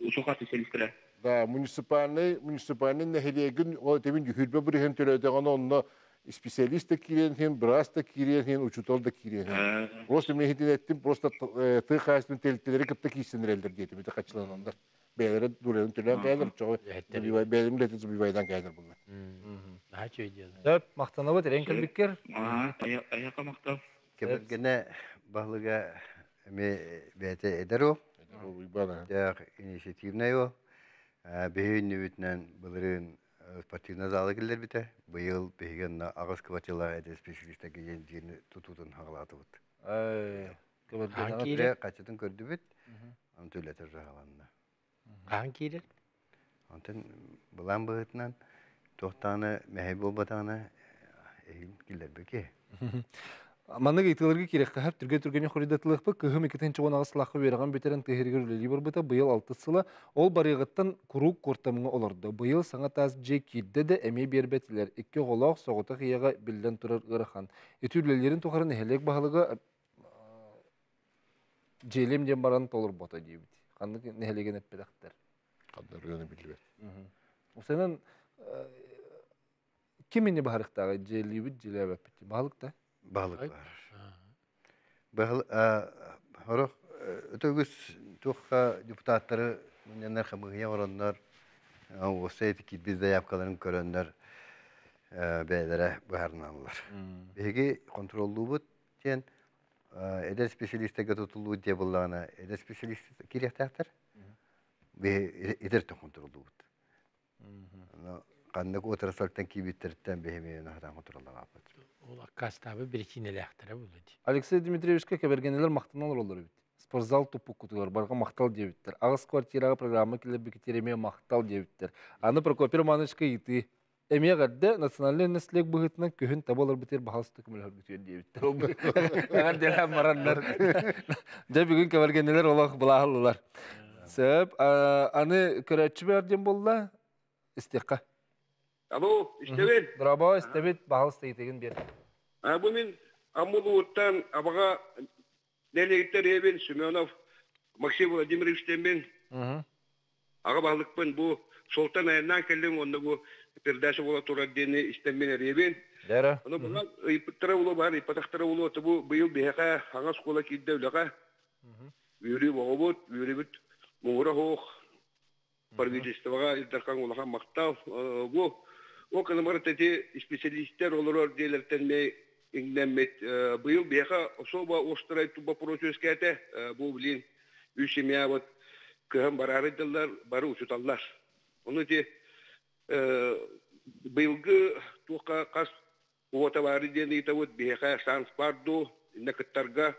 Speaker 6: ушука специалисттер.
Speaker 4: Да, муниципальный нехелегин о тебин жүхүрбө бир хем төлөдөгөн онно специалист да кирен хем, брас да кирен хем, учутол да кирен хем. Просто мен хитинеттим, просто ты хайстын телтелери кыпта кийсинерелдер дейти, бите качыланандар. Бейлери дурелин төлөн кайдыр, чогы бейлерин лети зубивайдан кайдыр булар.
Speaker 2: Daha çöydü.
Speaker 1: Дөп мактанабы теренкел биккер.
Speaker 6: Аяка мактап.
Speaker 3: Кебергене баһлыга эме бете эдеро. Я инициативнайо. Бейін үтінен бұлырын спортивна залы келдер біті. Бұйыл бейген ағыз кватила әді специалистер келген жеріні тұтудың хағылаты бұд. Қачытын көрді біт, оны төлетер жағаланына.
Speaker 2: Қан кейдер?
Speaker 3: Онтын бұлан бұғытынан тоқтаны мәхей болбатаны әйін келдер бөке.
Speaker 1: Маннык итылырга керек хәп түргә хоридатылык бу кыһым 2-нче гына слахы бергән бетерен тәһиргә либер бите быел 6 сылы ол барыгыттан курук кортамыңа оларды. Быел саңа таз же кидде де эми бербетилер. 2 голак согыта хыяга билдән турар гырхан. Этүлеләрен тухарын хәлек баһалыгы желем дем баран толыр бота дибит. Кандык нәһәлеген әппәдәктер.
Speaker 4: Кадыр районы билбет.
Speaker 1: Усенен кимени баһарыктагы желибит желебеп бит. Баһалыкта
Speaker 3: Balık var. Horuk ötөгүс тухка депутаттары менен хамыгыя ороннор осети ки бизде япкаларын көрөннөр бейлере баарналар. Беги контролдуу бут тен эдер специалисттерге тутулуу деп булгана эдер специалист киректактар. Бе эдер контролдуу бут. Кандык отурсалттан кибиттерден бехемен адам контролдоо апат.
Speaker 2: Ол аккастабы bir кинелектері болды.
Speaker 1: Алексей Дмитриевичке кебергенелер мактаналар олар бит. Спортзал тупук кутулар, барга мактал дебиттер. Агыс квартирага программа килеп бекетереме мактал дебиттер. Аны Прокопий Романовичка ити. Эмегадде национальный наследие быгытынан көһүн табалар битер бахалсты күмөлөр бүтүн дебиттер. Агар делем марандар. Жа бүгүн кебергенелер олар булааллар. Сөп аны көрөчү бердим болла. Истекка.
Speaker 7: Алло, İstebin.
Speaker 1: Bravo, İstebin. Bağlısta yetegen bir.
Speaker 7: Bu min Amuluğut'tan abağa Neleyitler Evin, Sümeyonov, Maksim Vladimirovич'ten ben ağa bağlıkpın bu Sultan ayından keldim onda bu perdaşı ola turar deni istenmen Evin.
Speaker 1: Dere.
Speaker 7: Onu buna ipıttıra ulu var, ipataktara ulu otu bu yıl bihaka hangi skola kidde ulağa. Yürü bağabut, yürü bit, muğra hoğ. Правительствоға илтерхан улахан мактау бу о канамарыты специалисттер олар делертен ме иңнәмет быел беха особо острый туба процесскәтә бу билин үч семья вот кем барары дилар бары учуталлар. Оны те быелгы тука кас ота бары дени та вот беха шанс барду иннекtarga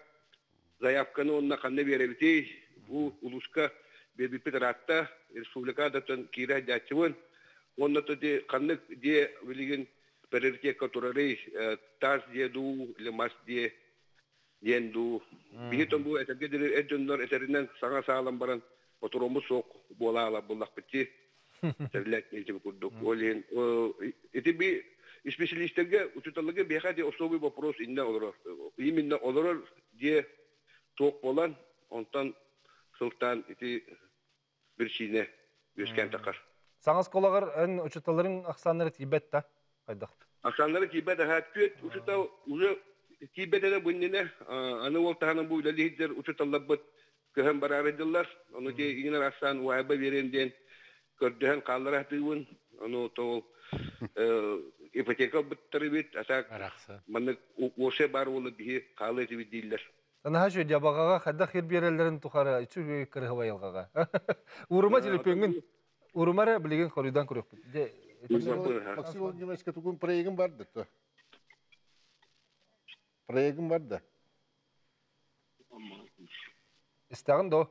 Speaker 7: заявканы онна канны беребити бу улуска Беби Петратта, республикада тон кира дячевон, он на то де канны де велиген перерте, который таз деду или мас де денду. Бихитон бу это где эднор этеринен сага салам баран, которому сок болала булак пити. Серлек не тебе курдук. Олен эти би специалисттерге учуталыгы беха де особый вопрос инна олор. Именно олор де ток болан, онтан Sultan iti bir şeyine göçken takar.
Speaker 1: Sağız koлагар эн учуталарын аксаннары тибет та кайдак.
Speaker 7: Aksanları Tibet'e hatpiyet uçuta uzu Tibet'e de bunine anı oltahanın bu ileri hidder uçutallabbıt köhen bararıdırlar. Onu ki yine aksan vahaba verenden kördühen kallar ahtıyın. Onu to ipoteka bıttırı bit asak manık oşe bar olu bihi kalı eti bit değiller.
Speaker 1: Sana şu jabagaga hadda xir berellerin tuxara içi kırı hava yalgaga. Uruma telefongün urumara bilegen korudan kuruk. De
Speaker 4: Максимум немножко tukun проектім vardı. Проектім vardı.
Speaker 1: istagın do.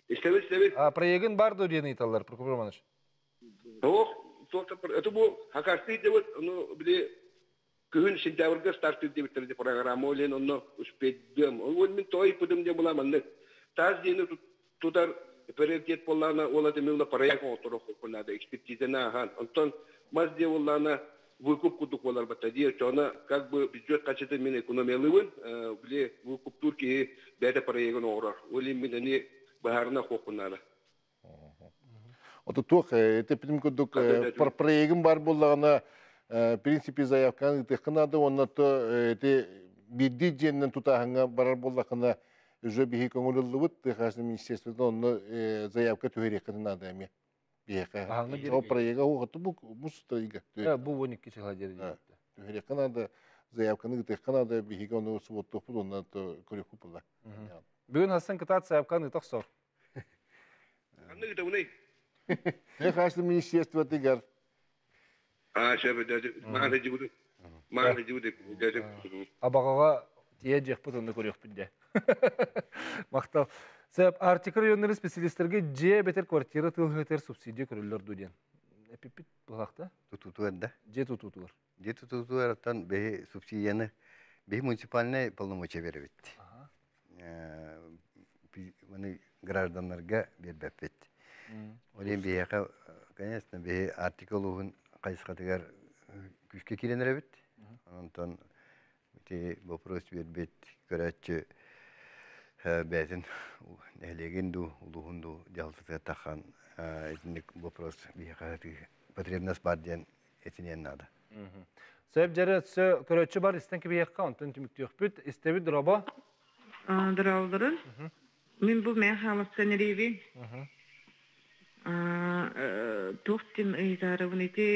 Speaker 7: İstemez.
Speaker 1: Проегин бар до дени италлар, Прокопий Романович.
Speaker 7: Это bu hakasti de onu bir de köyün sentyabrda start edip bitirdi programı olan onu uspetdim. Onun min toy pudum de bulamanlık. Taz dini tutar prioritet pollarına ola demeyla paraya kontrol konuda ekspertize na han. Ondan maz de olana выкуп кудук болар батади, чона как бы бюджет качеты мен экономиялывын, биле выкуп турки бәдә проектын орар. Олим мен ани баһарына хокунала.
Speaker 4: Ото тух, это пидим кудук проектім бар боллагына принципе заявканы тыхнады, онна то эти бидди женнен тутахыңа барар боллакына уже бихи көңүлүлүбүт тыхасны министерствода онны заявка төһөреккенин адами. О проекта угаты bu стойга.
Speaker 1: Bu 12 жылға деді.
Speaker 4: Төһөрек канада заявканы тых канада бихи оны суботто онна то көрөк купула.
Speaker 1: Бүгін Хасан кытат заявканы тақсор.
Speaker 7: Анны да уны.
Speaker 4: Тыхасны министерство тигер.
Speaker 7: Шәбәдә маңа җибуды.
Speaker 1: Абағаға тие жек бұтынды көрек бүнде. Мақтал. Себеп артикл районları специалисттерге же бетер квартира тылгытер субсидия көрүлөр дуден. Эпипит булакта?
Speaker 3: Тутуэнда.
Speaker 1: Же тутутулар.
Speaker 3: Же тутуэраттан бе субсидияны бе муниципальный полномочия беребит. Маны гражданларга бербеппет. Олен бияка, конечно, бе артикл угун кайсыкатыгар күскө киренеребит. Онтон бите вопрос бербет көрөчү бәтін нәлеген ду, улуғын ду, жалсыты таққан этинник вопрос потребность бар ден этинен надо.
Speaker 1: Сөйіп жәрі көрөтші бар, істен кебе еққа, онтын түмікті өкпіт, істебі дұраба?
Speaker 5: Дұралдырын. Мен бұл мен хамыстан әрейбі. Тоқтин ұйзарығын еті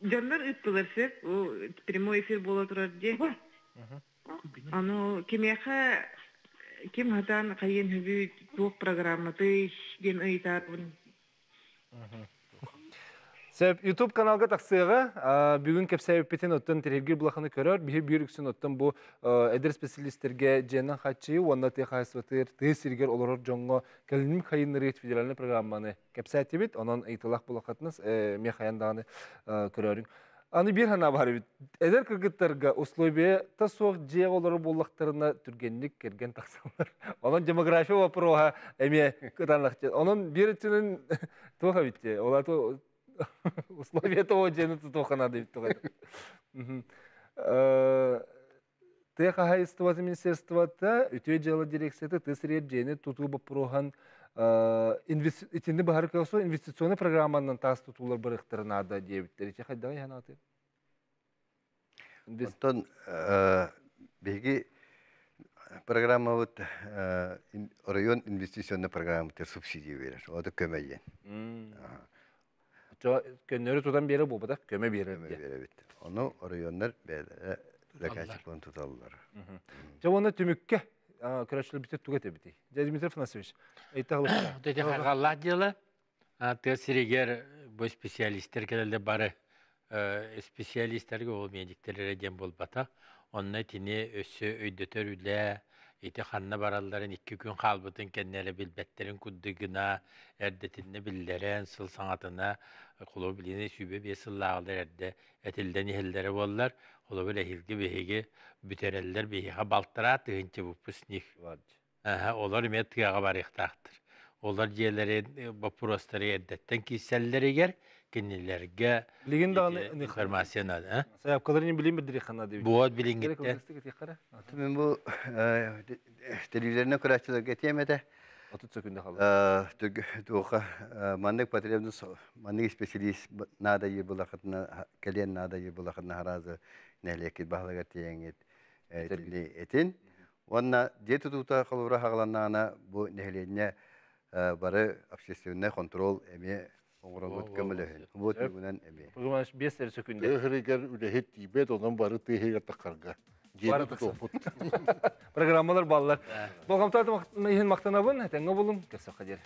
Speaker 5: жандар үттілер сеп, прямой эфир бола тұрар де. Аны кемеқа Кем хатан кайын хүбі туық программаты ден ұйтарбын.
Speaker 1: Сөйіп, YouTube каналға тақсыға бүгін кәпсәйіп бетін оттын терергер бұлақаны көрір. Бір үксін оттын бұл әдір специалисттерге жәннен қатшыйы, онда тек қайсыватыр, тесергер оларыр жоңға кәлінім қайынны рейт федеральны программаны кәпсәйті бет, онан әйтілақ бұлақатыныз мен қаяндағаны көрерің. Аны bir hana var bit. Eder kırgıtlarga условия та соқ же олары боллақтарына түргенlik керген тақсалар. Onun demografi вопрога эме кытанлақчы. Onun bir içinin тоға битте. Олар то условия того жені тоқана деп тоқайды. Те қағайыстываты министерствота үтөй жалы дирекцияты тесірер жені тұту бапроған итинди бахар кылсо инвестиционный программанын тас тутулар барыктарына да дебиттер. Че хайдага янаты?
Speaker 3: Онтон беги программа вот район инвестиционный программа те субсидия берер. Ода көмөйен.
Speaker 1: Жо көннөрү тудан бери болбуда көмө берер.
Speaker 3: Оны райондар берер. Заказчик план туталлар.
Speaker 1: Жо оны түмүккө көрөчүлөр битет тугете бити. Дмитрий Афанасьевич, айтагылык.
Speaker 2: Дете хагалла дела. Тесиригер бу специалисттер келелде бары специалисттерге ол медиктерге дем болбата. Онна тини өссө өйдөтөр үле ити ханна баралларын 2 күн калбытын кеннеле билбеттерин куддугуна эрдетинне биллерен сыл саңатына кулу билини сүбө бе сыллагылар эрде этилден ихелдери боллар. Ola böyle hilgi behiги bütereller behiga baltıra tığınçı bu pısnik. Olar metkiyaga barıqtaqtır. Olar jeleri bu prostları erdetten kiselleri ger, kendilerge informasiyon adı.
Speaker 1: Sayapkalarını bileyim bir dirikana diyor.
Speaker 2: Bu ad bilingitten.
Speaker 3: Ben bu televizyonuna kuraççılar getiremedi.
Speaker 1: 30 sekunda kaldı.
Speaker 3: Tuğha mandık patriyamız, mandık spesialist nada yer bulakatına, kaliyen nada yer bulakatına harazı nehliyekit bahlığa tiyengit etin. Onunla diyeti tuta kalura hağlanağına bu nehliyene barı общественный kontrol emi oğrangut kömülühün. Bu tribünen emi.
Speaker 1: Bugün 5 sekunda.
Speaker 4: Tehriker ülehet tibet onun barı tehriker takarga.
Speaker 1: Бары тақсапут. Программалар баллар. Болғамтарды мақтанабын, әтәңі болын, кәсі қадер.